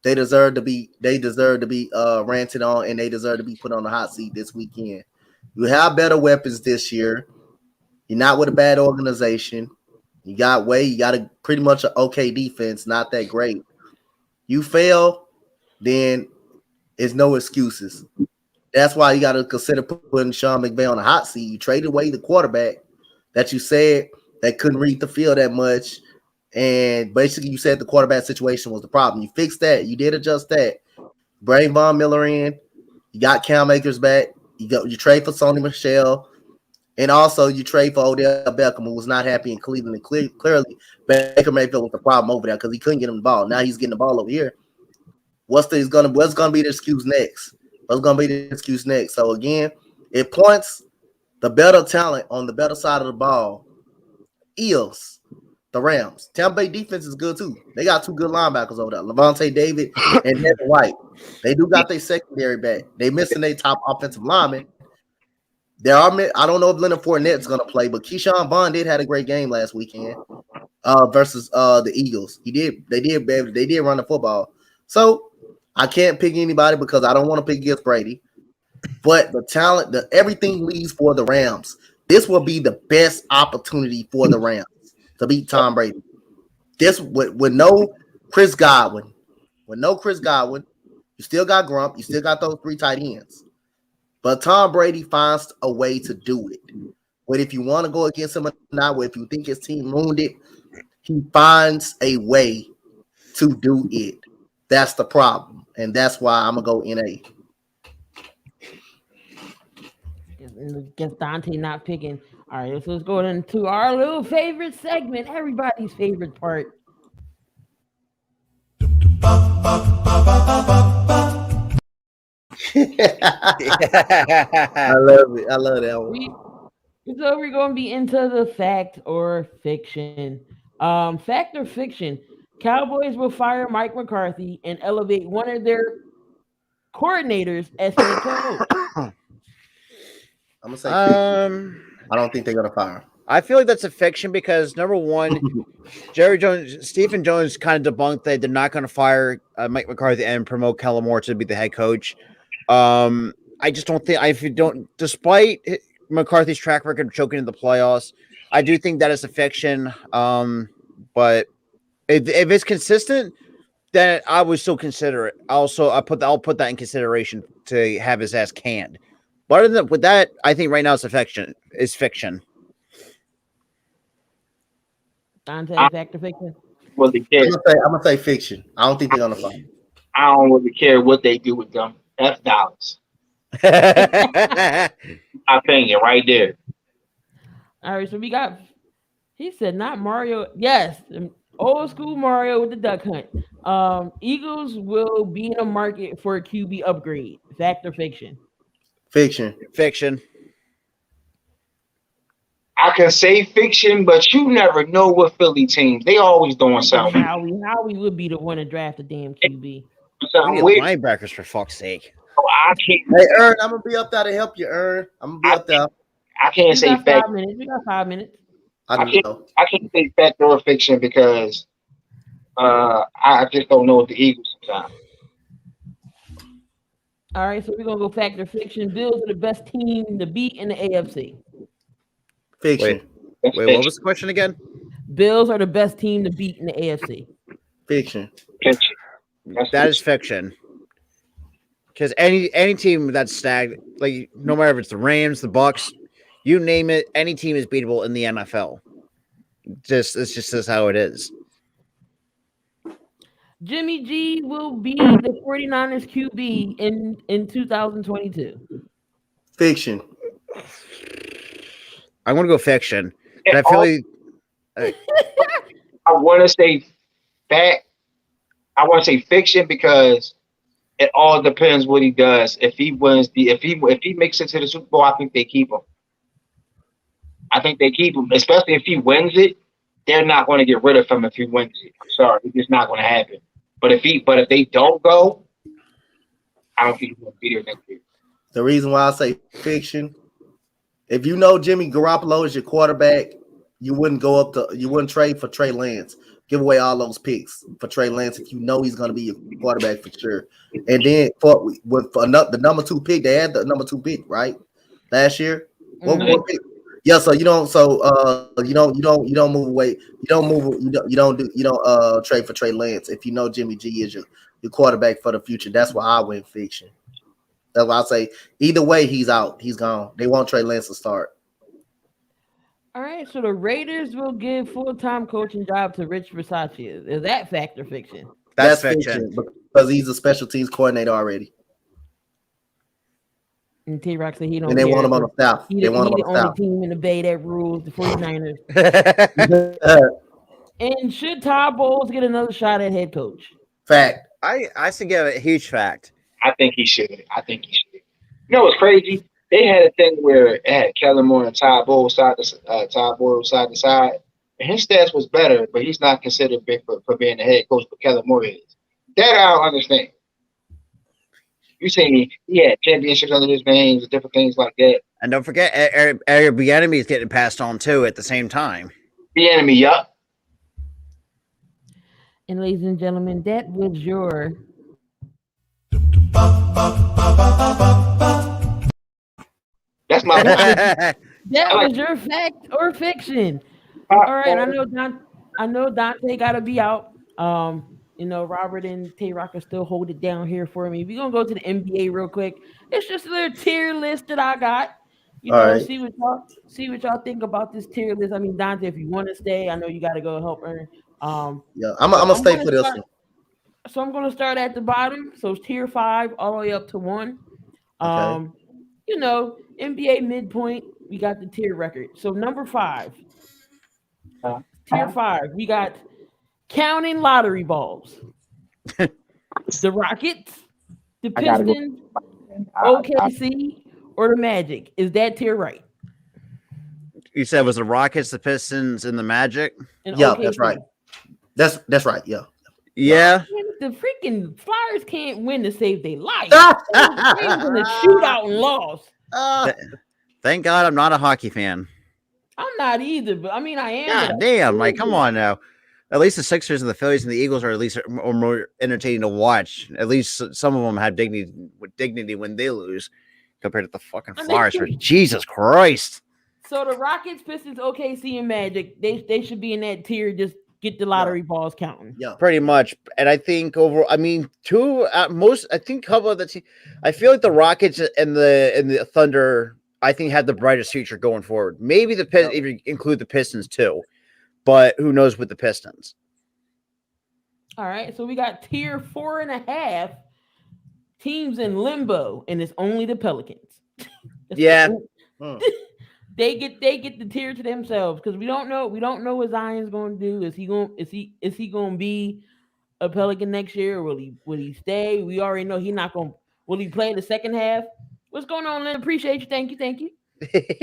they deserve to be ranted on, and they deserve to be put on the hot seat this weekend. You have better weapons this year. You're not with a bad organization. You got a pretty much an okay defense, not that great. You fail, then it's no excuses. That's why you got to consider putting Sean McVay on the hot seat. You traded away the quarterback that you said that couldn't read the field that much, and basically you said the quarterback situation was the problem. You fixed that. You did adjust that. Bring Von Miller in. You got Cam Akers back. You trade for Sony Michel, and also you trade for Odell Beckham, who was not happy in Cleveland. And clearly, Baker Mayfield was the problem over there because he couldn't get him the ball. Now he's getting the ball over here. What's gonna be the excuse next? What's gonna be the excuse next? So again, it points the better talent on the better side of the ball is the Rams. Tampa Bay defense is good too. They got 2 good linebackers over there, Levante David and Devin White. They do got their secondary back. They missing their top offensive lineman. I don't know if Leonard Fournette's gonna play, but Keyshawn Vaughn did have a great game last weekend versus the Eagles. They did run the football. So I can't pick anybody because I don't want to pick against Brady. But the talent, everything leads for the Rams. This will be the best opportunity for the Rams to beat Tom Brady. This with no Chris Godwin. With no Chris Godwin, you still got Grump. You still got those 3 tight ends. But Tom Brady finds a way to do it. But if you want to go against him or not, if you think his team ruined it, he finds a way to do it. That's the problem. And that's why I'm going to go NA. Against Donte not picking. All right, so let's go into our little favorite segment, everybody's favorite part. I love it. I love that one. So we're going to be into the fact or fiction. Fact or fiction? Cowboys will fire Mike McCarthy and elevate one of their coordinators as head coach. I'm gonna say fiction. I don't think they're gonna fire him. I feel like that's a fiction because number one, Stephen Jones kind of debunked that they're not going to fire Mike McCarthy and promote Kellen Moore to be the head coach. I just don't think despite McCarthy's track record of choking in the playoffs, I do think that is a fiction. But if it's consistent, then I would still consider it. I'll put that in consideration to have his ass canned. But other than with that, I think right now it's fiction. Donte, fact or fiction? Really care. I'm gonna say fiction. I don't think they're gonna fire. I don't really care what they do with them. That's dollars. My opinion, right there. All right, so we got. He said not Mario. Yes, old school Mario with the duck hunt. Eagles will be in a market for a QB upgrade. Fact or fiction? Fiction. Fiction. I can say fiction, but you never know with Philly teams. They always doing something. Howie would be the one to draft a damn QB. We Something need weird. linebackers for fuck's sake. I can't. Hey, Ern, I'm gonna be up there to help you, Ern. I'm gonna be up there. I can't We say got fact. 5 minutes. We got 5 minutes. I know. I can't say fact or fiction because I just don't know what the Eagles sometimes. All right, so we're gonna go fact or fiction. Bills are the best team to beat in the AFC. Fiction. Wait, what was the question again? Bills are the best team to beat in the AFC. Fiction. Fiction. That is fiction. Because any team that's stagnant, like no matter if it's the Rams, the Bucks, you name it, any team is beatable in the NFL. It's just how it is. Jimmy G will be the 49ers QB in 2022. Fiction. I'm gonna go fiction. I feel like I want to say fact. I want to say fiction because it all depends what he does. If he wins if he makes it to the Super Bowl, I think they keep him. I think they keep him, especially if he wins it. They're not going to get rid of him if he wins it. I'm sorry, it's just not going to happen. But if they don't go, I don't think he's going to be there next year. The reason why I say fiction, if you know Jimmy Garoppolo is your quarterback, you wouldn't trade for Trey Lance. Give away all those picks for Trey Lance if you know he's going to be your quarterback for sure. And then for the number 2 pick, they had the number 2 pick right last year. What pick? Yeah, so you don't move away. You don't trade for Trey Lance if you know Jimmy G is your quarterback for the future. That's why I went fiction. That's why I say either way he's out, he's gone. They want Trey Lance to start. All right, so the Raiders will give full-time coaching job to Rich Versace. Is that fact or fiction? that's fiction. Because he's a special teams coordinator already. And Tayrock said he don't. And they care. want him on the staff. He They want him the on the only staff. team in the Bay that rules the 49ers. I And should Todd Bowles get another shot at head coach? Fact. should give it a huge fact. I think he should. You know what's crazy? They had a thing where it had Kellen Moore and Todd Bowles side to side, and his stats was better, but he's not considered big for being the head coach. But Kellen Moore is. That I don't understand. You saying he had championships under his names and different things like that. And don't forget, Eric Bieniemy is getting passed on too at the same time. The enemy, yup. And ladies and gentlemen, that was your That's my that was your fact or fiction. All right, I know Donte got to be out. Robert and Tayrock can still hold it down here for me. We're gonna go to the NBA real quick. It's just a little tier list that I got. Right. See what y'all think about this tier list. I mean, Donte, if you want to stay, I know you got to go help Ern. Yeah, I'm gonna stay for this one. So I'm gonna start at the bottom. So it's tier 5 all the way up to 1. Okay. NBA midpoint, we got the tier record. So number 5. Tier 5, we got counting lottery balls. The Rockets, the Pistons, OKC, or the Magic. Is that tier right? You said it was the Rockets, the Pistons, and the Magic? And Yeah, OKC. that's right. That's right. Yeah. Yeah. The freaking Flyers can't win to save their life. They was in a shootout and lost. Thank God I'm not a hockey fan. I'm not either, but I mean I am. God damn, like come on now. At least the Sixers and the Phillies and the Eagles are at least more entertaining to watch. At least some of them have dignity when they lose compared to the fucking Flyers. For Jesus Christ. So the Rockets, Pistons, OKC, and Magic, they should be in that tier. Just get the lottery balls counting. Yeah. Pretty much. And I think overall, I mean, two at most, I think couple of the team, I feel like the Rockets and the Thunder, I think have the brightest future going forward. Maybe the Pistons, if you include the Pistons too, but who knows with the Pistons. All right. So we got tier 4.5 teams in limbo, and it's only the Pelicans. Yeah. they get the tier to themselves because we don't know what Zion's going to do. Is he going to be a Pelican next year? Or will he stay? We already know he's not going. Will he play the second half? What's going on, Lynn? Appreciate you. Thank you.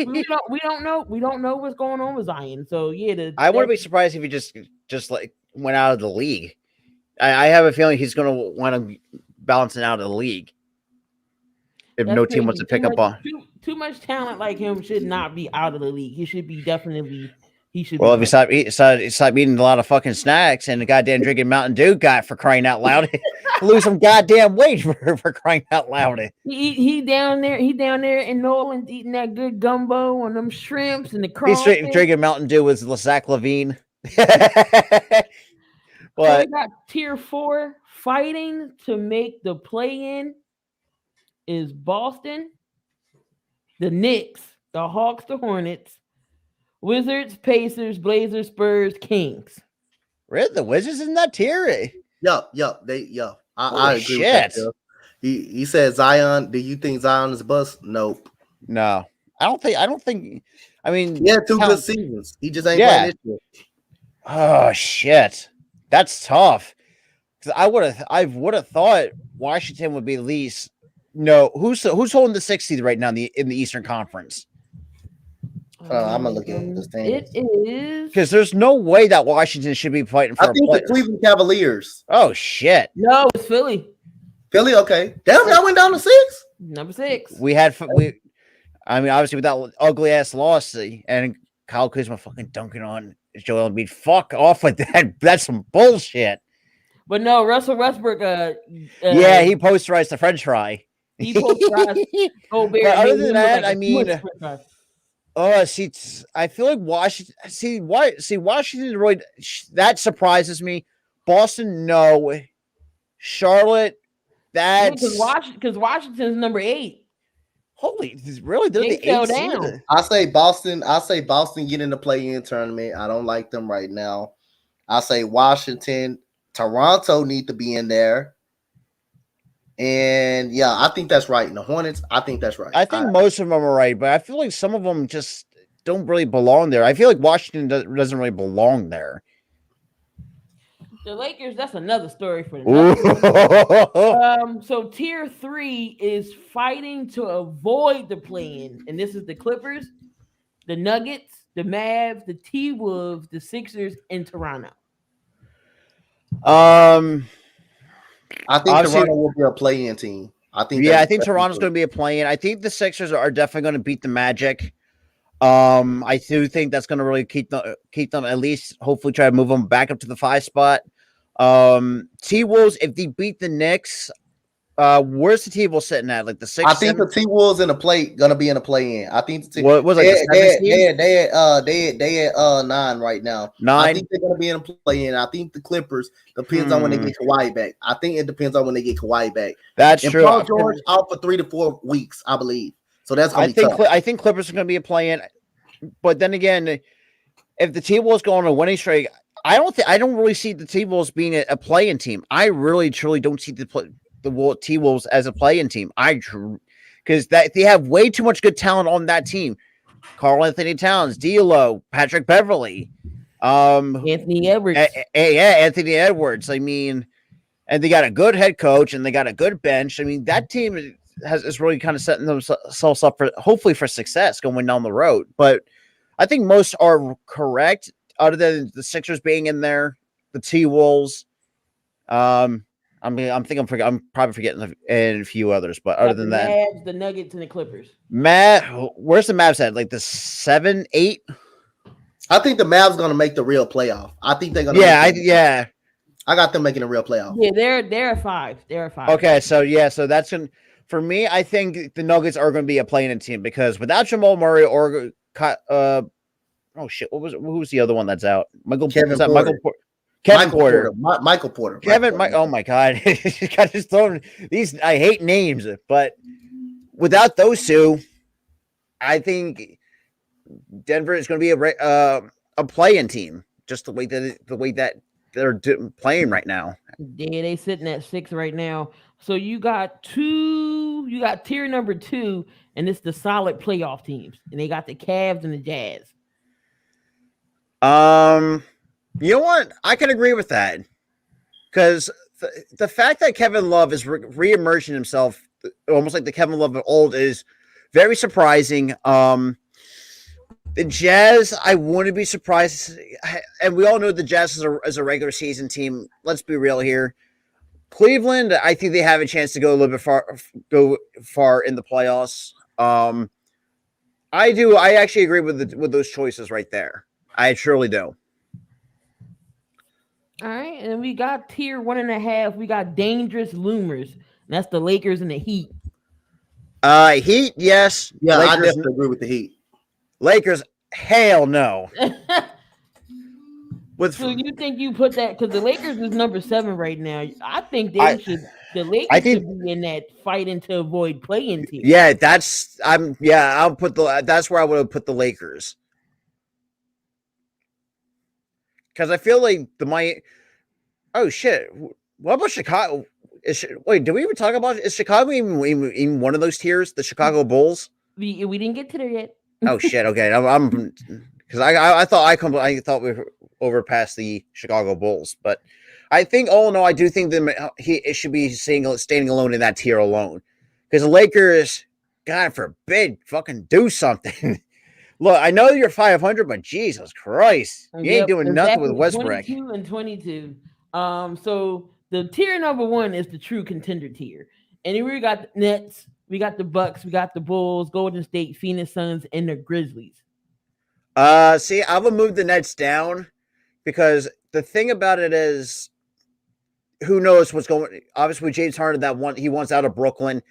we don't know what's going on with Zion. So yeah, I wouldn't be surprised if he just like went out of the league. I have a feeling he's going to want to balancing out of the league if no team wants to pick up on. Too much talent like him should not be out of the league. He should be definitely. He should. Well, if he stop eating a lot of fucking snacks and the goddamn drinking Mountain Dew guy for crying out loud, lose some goddamn weight for crying out loud. He down there in Nolan eating that good gumbo and them shrimps and the crawfish. He's drinking Mountain Dew with Zach Levine. But we got tier 4 fighting to make the play-in is Boston, the Knicks, the Hawks, the Hornets, Wizards, Pacers, Blazers, Spurs, Kings. Really? The Wizards in that tier? Yup. I agree with that. He said Zion. Do you think Zion is a bust? Nope. No. I don't think. I mean, he had 2 good seasons. He just ain't playing this year. Oh shit. That's tough. Because I would have thought Washington would be at least. No, who's holding the 6th seed right now in the Eastern Conference? I'm gonna look at this thing. It is because there's no way that Washington should be fighting for. I think the Cleveland Cavaliers. Oh shit! No, it's Philly. Philly, okay. Damn, y'all went down to 6. Number 6. I mean, obviously with that ugly ass loss, and Kyle Kuzma fucking dunking on Joel Embiid. Fuck off with that. That's some bullshit. But no, Russell Westbrook. He posterized the French fry. He posterized. But other than that, I mean, I feel like Washington. Washington really that surprises me. Boston, no. Charlotte, that's because Washington's number 8. Holy, really? They're the 8th seed. I say Boston get in the play-in tournament. I don't like them right now. I say Washington, Toronto need to be in there. And yeah, I think that's right. And the Hornets, I think that's right. I think most of them are right, but I feel like some of them just don't really belong there. I feel like Washington doesn't really belong there. The Lakers, that's another story for the so tier 3 is fighting to avoid the play-in. And this is the Clippers, the Nuggets, the Mavs, the T-Wolves, the Sixers, and Toronto. I think Toronto will be a play-in team. I think Toronto's going to be a play-in. I think the Sixers are definitely going to beat the Magic. I do think that's going to really keep them at least. Hopefully, try to move them back up to the 5 spot. T-Wolves, if they beat the Knicks, where's the T-Wolves sitting at? Like the 6th? I think the T-Wolves gonna be in a play-in. I think they at 9 right now. 9. I think they're gonna be in a play-in. I think the Clippers depends on when they get Kawhi back. I think it depends on when they get Kawhi back. That's true. Paul George out for 3 to 4 weeks, I believe. So that's gonna be tough. I think Clippers are gonna be a play-in, but then again, if the T-Wolves go on a winning streak, I don't really see the T-Wolves being a play-in team. I really truly don't see the T-Wolves as a play-in team. Because they have way too much good talent on that team. Karl Anthony Towns, D'Lo, Patrick Beverly, Anthony Edwards. Anthony Edwards. I mean, and they got a good head coach and they got a good bench. I mean, that team is really kind of setting themselves up for hopefully for success going down the road. But I think most are correct, other than the Sixers being in there, the T-Wolves. I'm probably forgetting a few others, but other than that, Mavs, the Nuggets, and the Clippers. Where's the Mavs at? Like the 7, 8? I think the Mavs going to make the real playoff. I think they're going to. I got them making a real playoff. Yeah, they're a 5. They're a 5. Okay, so that's for me. I think the Nuggets are going to be a play-in team because without Jamal Murray or oh shit, who was the other one that's out? Michael Porter. Oh my god, got just thrown these. I hate names, but without those two, I think Denver is going to be a play-in team. Just the way that they're playing right now. Yeah, they sitting at 6 right now. So you got 2 You got tier number 2, and it's the solid playoff teams, and they got the Cavs and the Jazz. You know what? I can agree with that because the fact that Kevin Love is re-emerging himself, almost like the Kevin Love of old, is very surprising. The Jazz, I wouldn't be surprised, and we all know the Jazz is a regular season team. Let's be real here. Cleveland, I think they have a chance to go a little bit far in the playoffs. I do. I actually agree with those choices right there. I surely do. All right, and we got tier 1.5. We got dangerous loomers. And that's the Lakers and the Heat. Heat, yes. Yeah, Lakers, I definitely agree with the Heat. Lakers, hell no. So you think you put that because the Lakers is number 7 right now? I think they should. The Lakers should be in that fighting to avoid playing team. Yeah, I'll put that's where I would have put the Lakers. Because I feel like oh shit! What about Chicago? Wait, did we even talk about? Is Chicago even one of those tiers? The Chicago Bulls? We didn't get to there yet. Oh shit! Okay, I'm because I thought we overpassed the Chicago Bulls, but I think all in all, I do think it should be standing alone in that tier alone. Because the Lakers, God forbid, fucking do something. Look, I know you're 500, but Jesus Christ, you ain't doing nothing with Westbrook. 22 and 22. So the tier number 1 is the true contender tier, and then we got the Nets, we got the Bucks, we got the Bulls, Golden State, Phoenix Suns, and the Grizzlies. See, I would move the Nets down because the thing about it is, who knows what's going. Obviously, with James Harden, he wants out of Brooklyn.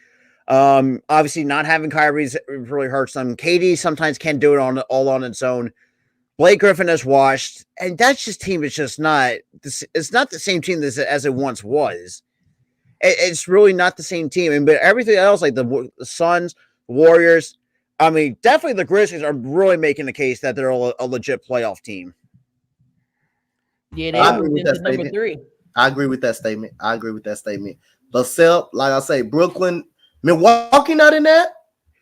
Obviously not having Kyrie really hurts them. KD sometimes can't do it all on its own. Blake Griffin is washed, and that's just team is just not. It's not the same team as it once was. It's really not the same team. But everything else, like the Suns, Warriors, I mean, definitely the Grizzlies are really making the case that they're a legit playoff team. Yeah, they are number 3. I agree with that statement. But Sel, like I say, Brooklyn. Milwaukee not in that?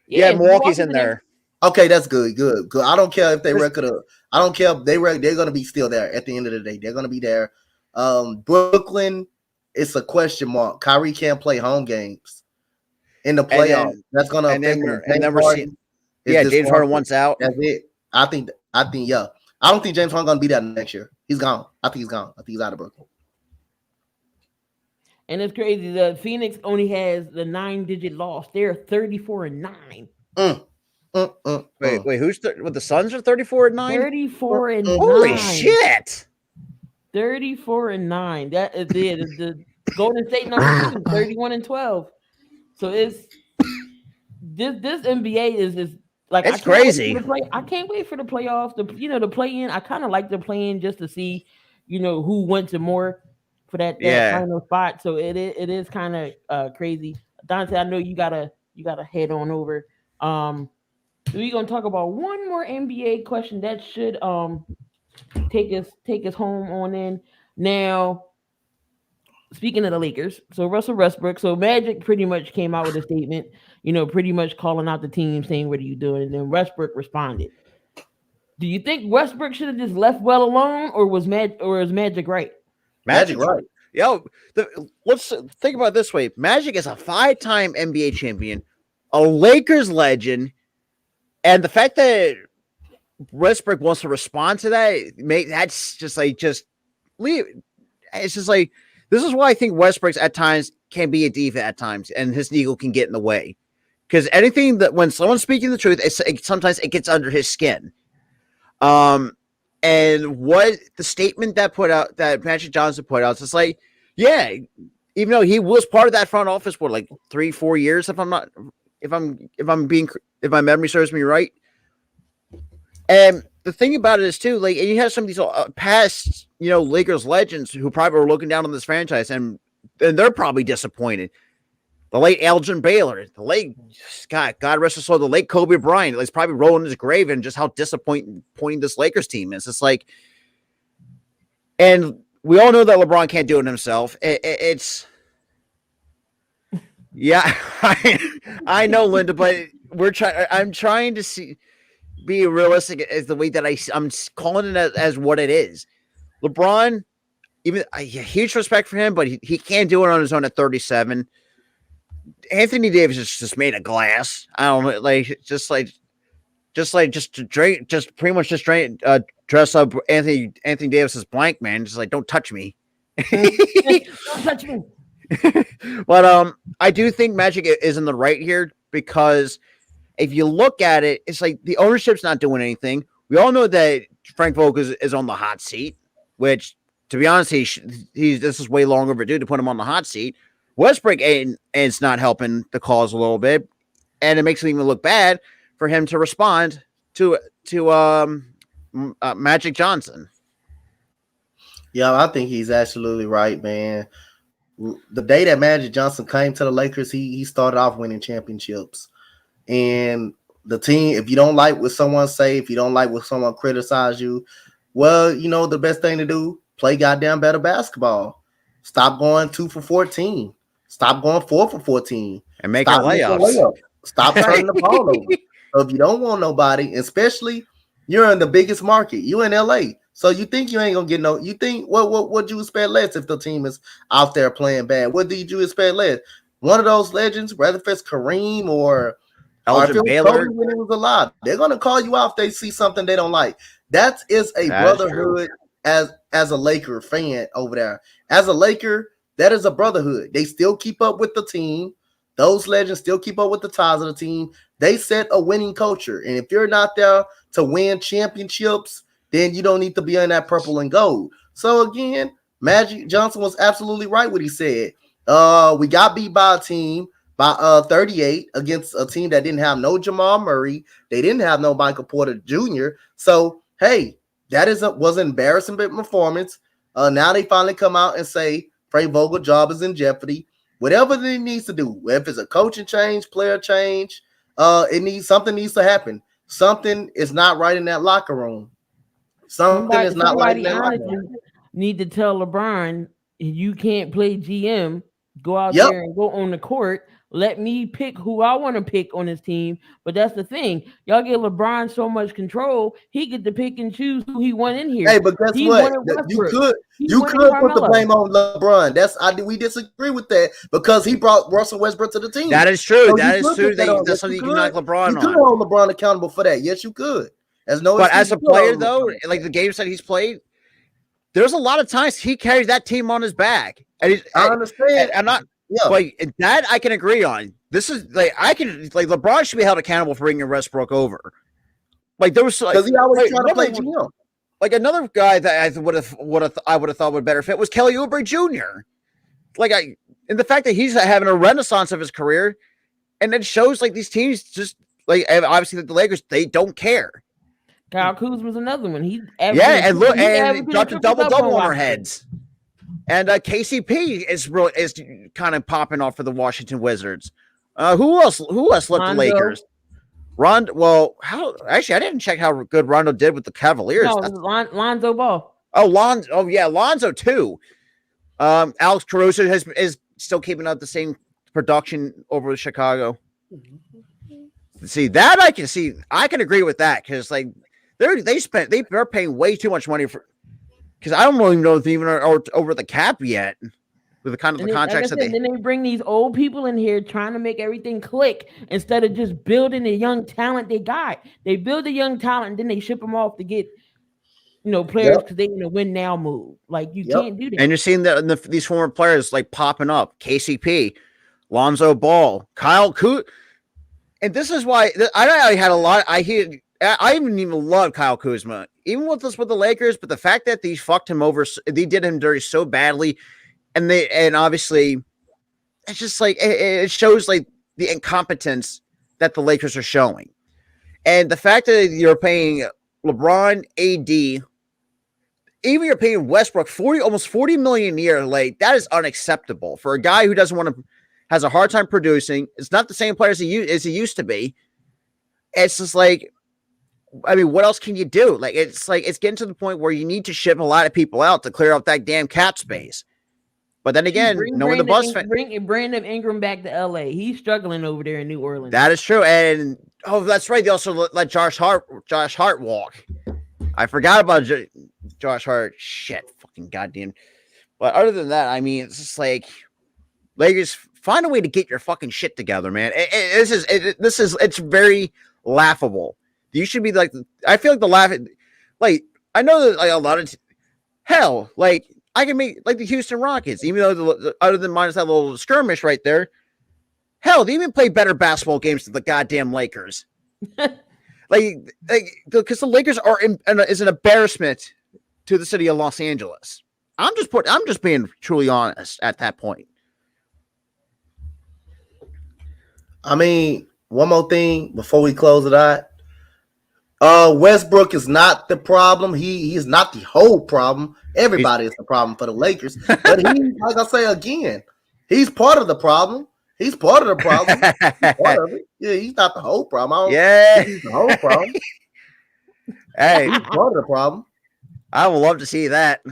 Yeah, Milwaukee's in there. Okay, that's good. I don't care if they record. I don't care if they're gonna be still there at the end of the day. They're gonna be there. Brooklyn, it's a question mark. Kyrie can't play home games in the playoffs. That's gonna affect him. And then we're seeing. Yeah, James Harden wants out. That's it. I think. Yeah. I don't think James Harden gonna be there next year. He's gone. I think he's gone. I think he's out of Brooklyn. And it's crazy. The Phoenix only has the 9-digit loss. They're 34-9. Wait, who's the Suns are 34-9? 34-9. Holy shit! 34-9. That is it. The Golden State number 2, 31-12. So it's this NBA is like it's crazy. I can't wait for the playoffs. The play in. I kind of like the play in just to see, who went to more for that final spot. So it is kind of crazy. Donte, I know you gotta head on over. We're gonna talk about one more NBA question that should take us home on in. Now, speaking of the Lakers, so Russell Westbrook, so Magic pretty much came out with a statement, pretty much calling out the team, saying, "What are you doing?" And then Westbrook responded. Do you think Westbrook should have just left well alone, or is Magic right? Magic right. Yo, let's think about it this way. Magic is a 5-time NBA champion, a Lakers legend, and the fact that Westbrook wants to respond to that's just leave. It's just like, this is why I think Westbrook's at times can be a diva at times, and his ego can get in the way. Because anything that when someone's speaking the truth, sometimes it gets under his skin. And what the statement that Magic Johnson put out, it's like, yeah, even though he was part of that front office for like 3-4 years, if my memory serves me right. And the thing about it is too, like, and you have some of these past, Lakers legends who probably were looking down on this franchise, and they're probably disappointed. The late Elgin Baylor, the late God rest his soul, the late Kobe Bryant is probably rolling his grave and just how disappointing this Lakers team is. It's like, and we all know that LeBron can't do it himself. It's yeah, I know, Linda, but I'm trying to be realistic as the way that I'm calling it as what it is. LeBron, even huge respect for him, but he can't do it on his own at 37. Anthony Davis is just made of glass. I don't know, just pretty much dress up Anthony Davis's blank, man. Just like, don't touch me. Don't touch me. But I do think Magic is in the right here, because if you look at it, it's like the ownership's not doing anything. We all know that Frank Vogel is on the hot seat, which, to be honest, this is way long overdue to put him on the hot seat. Westbrook is not helping the cause a little bit, and it makes it even look bad for him to respond to Magic Johnson. Yeah, I think he's absolutely right, man. The day that Magic Johnson came to the Lakers, he started off winning championships. And the team, if you don't like what someone say, if you don't like what someone criticize you, well, the best thing to do, play goddamn better basketball. Stop going 2 for 14. Stop going 4 for 14. And make layups. Stop turning the ball over. So if you don't want nobody, especially you're in the biggest market, you in LA. So you think you ain't gonna get you think what you expect less if the team is out there playing bad? What did you expect less? One of those legends, whether if it's Kareem or if it was Kobe when he was alive, they're gonna call you out if they see something they don't like. That is a brotherhood as a Laker fan over there. As a Laker, that is a brotherhood. They still keep up with the team. Those legends still keep up with the ties of the team. They set a winning culture. And if you're not there to win championships, then you don't need to be in that purple and gold. So again, Magic Johnson was absolutely right what he said. We got beat by a team by 38 against a team that didn't have no Jamal Murray. They didn't have no Michael Porter Jr. So, hey, that was an embarrassing performance. Now they finally come out and say Frank Vogel's job is in jeopardy. Whatever he needs to do, if it's a coaching change, player change, something needs to happen. Something is not right in that locker room. Something is not right in that locker room. Need to tell LeBron, you can't play GM. Go out there and go on the court. Let me pick who I want to pick on his team. But that's the thing. Y'all give LeBron so much control, he get to pick and choose who he want in here. Hey, but guess what? You could put the blame on LeBron. We disagree with that because he brought Russell Westbrook to the team. That is true. So that is true. That's something you can knock LeBron on. You could hold LeBron accountable for that. Yes, you could. But as a player, though, like the games that he's played, there's a lot of times he carries that team on his back. And I understand. I'm not. Yeah, like that I can agree on. This is LeBron should be held accountable for bringing Westbrook over. Like there was because he always trying to play GM. Like another guy that I would have thought would better fit was Kelly Oubre Jr. And the fact that he's having a renaissance of his career, and it shows like these teams just like obviously the Lakers, they don't care. Kyle Kuzma's another one. He dropped a double on our heads. And KCP is kind of popping off for the Washington Wizards. Who else left the Lakers? I didn't check how good Rondo did with the Cavaliers. No, Lonzo Ball. Oh, Lonzo too. Alex Caruso is still keeping up the same production over with Chicago. See that I can see. I can agree with that because like they're paying way too much money for. Because I don't even know if they even are over the cap yet with the kind of the contracts that then they bring these old people in here trying to make everything click instead of just building the young talent they got. They build the young talent and then they ship them off to get players because they in a win now move. Like you can't do that. And you're seeing these former players like popping up: KCP, Lonzo Ball, Kyle Kuzma. And this is why I had a lot. I even love Kyle Kuzma, even with the Lakers. But the fact that they fucked him over, they did him dirty so badly, and obviously, it's just like it shows like the incompetence that the Lakers are showing, and the fact that you're paying LeBron, AD, even you're paying Westbrook almost $40 million a year. Like that is unacceptable for a guy who has a hard time producing. It's not the same player as he used to be. It's just like. I mean, what else can you do? It's getting to the point where you need to ship a lot of people out to clear out that damn cap space. But then again, knowing the Bucs fan, bring Brandon Ingram back to LA. He's struggling over there in New Orleans. that is true. And that's right. They also let Josh Hart walk. I forgot about Josh Hart. Shit, fucking goddamn. But other than that, I mean, it's just like Lakers, find a way to get your fucking shit together, man. It's very laughable. You should be like, I feel like the laughing, like I know that like a lot of hell, like I can make like the Houston Rockets, even though other than minus that little skirmish right there. Hell, they even play better basketball games than the goddamn Lakers. like because the Lakers is an embarrassment to the city of Los Angeles. I'm just being truly honest at that point. I mean, one more thing before we close it out. Westbrook is not the problem. He is not the whole problem. Everybody is the problem for the Lakers. But he, like I say again, he's part of the problem. He's part of the problem. He's part of it. Yeah, he's not the whole problem. He's the whole problem. Hey, he's part of the problem. I would love to see that.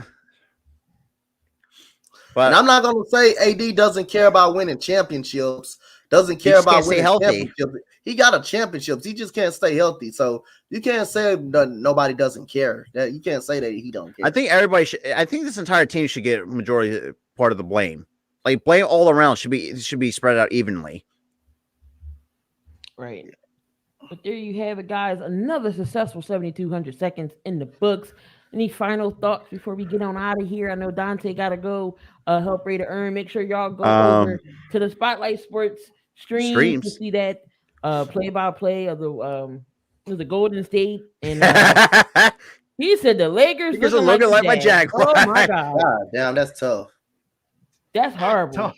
But and I'm not going to say AD doesn't care about winning championships. Doesn't care about winning championships. He got a championships. He just can't stay healthy. So you can't say that nobody doesn't care. That you can't say that he don't care. I think everybody should. I think this entire team should get majority part of the blame. Like blame all around should be spread out evenly. Right. But there you have it, guys. Another successful 7,200 seconds in the books. Any final thoughts before we get on out of here? I know Donte got to go help Ray to earn. Make sure y'all go over to the Spotlight Sports streams to see that play-by-play of the Golden State. And he said the Lakers looking like my Jaguars. Oh, my God. God damn, that's tough. That's horrible.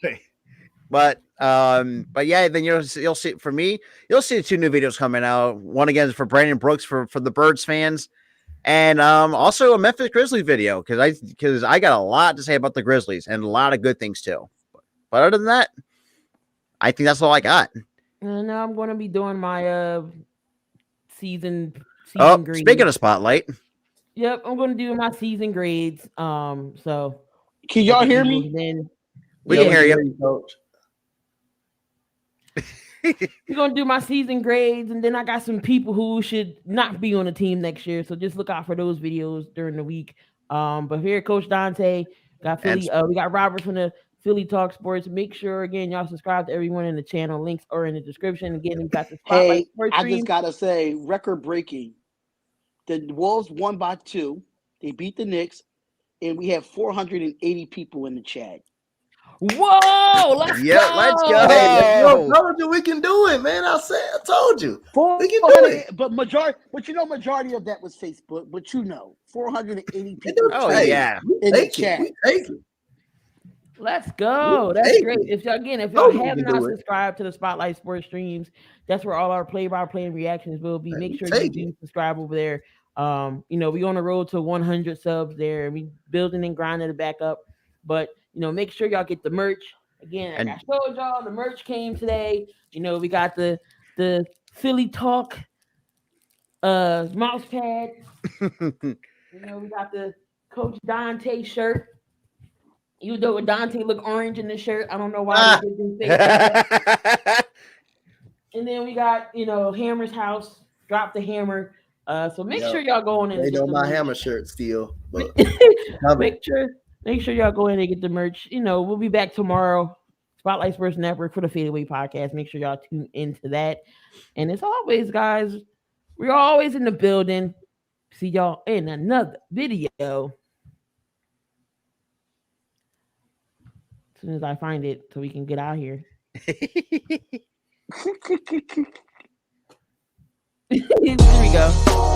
But yeah, then you'll see for me, you'll see 2 new videos coming out. One again is for Brandon Brooks for the Birds fans. And also a Memphis Grizzlies video because I got a lot to say about the Grizzlies and a lot of good things too. But other than that, I think that's all I got. And now I'm going to be doing my season grades. Speaking of Spotlight. Yep, I'm going to do my season grades. So can y'all hear me? We can hear you, Coach. We're going to do my season grades, and then I got some people who should not be on the team next year, so just look out for those videos during the week. But here, Coach Donte, got Philly. We got Robert from the Philly Talk Sports. Make sure, again, y'all subscribe to everyone in the channel. Links are in the description. Again, we got the Spotlight Sports I just got to say, record-breaking. The Wolves won by 2. They beat the Knicks, and we have 480 people in the chat. Whoa! Let's go! Let's go! Hey, I told you we can do it, man. I told you we can do it. But majority of that was Facebook. But 480 people. Oh yeah, in the chat. We take it. Let's go. That's great. If y'all have not subscribed to the Spotlight Sports streams, that's where all our play-by-play and reactions will be. Make sure you do subscribe over there. We on the road to 100 subs there. We building and grinding it back up. But make sure y'all get the merch. Again, like I showed y'all, the merch came today. We got the Philly Talk mouse pad. We got the Coach Donte shirt. You know, Donte look orange in the shirt. I don't know why. And then we got, Hammer's house. Drop the hammer. So make sure y'all go in and they know my hammer shirt still. But make sure y'all go in and get the merch. We'll be back tomorrow. Spotlight Sports Network for the Fadeaway Podcast. Make sure y'all tune into that. And as always, guys, we're always in the building. See y'all in another video. As soon as I find it so we can get out here. Here we go.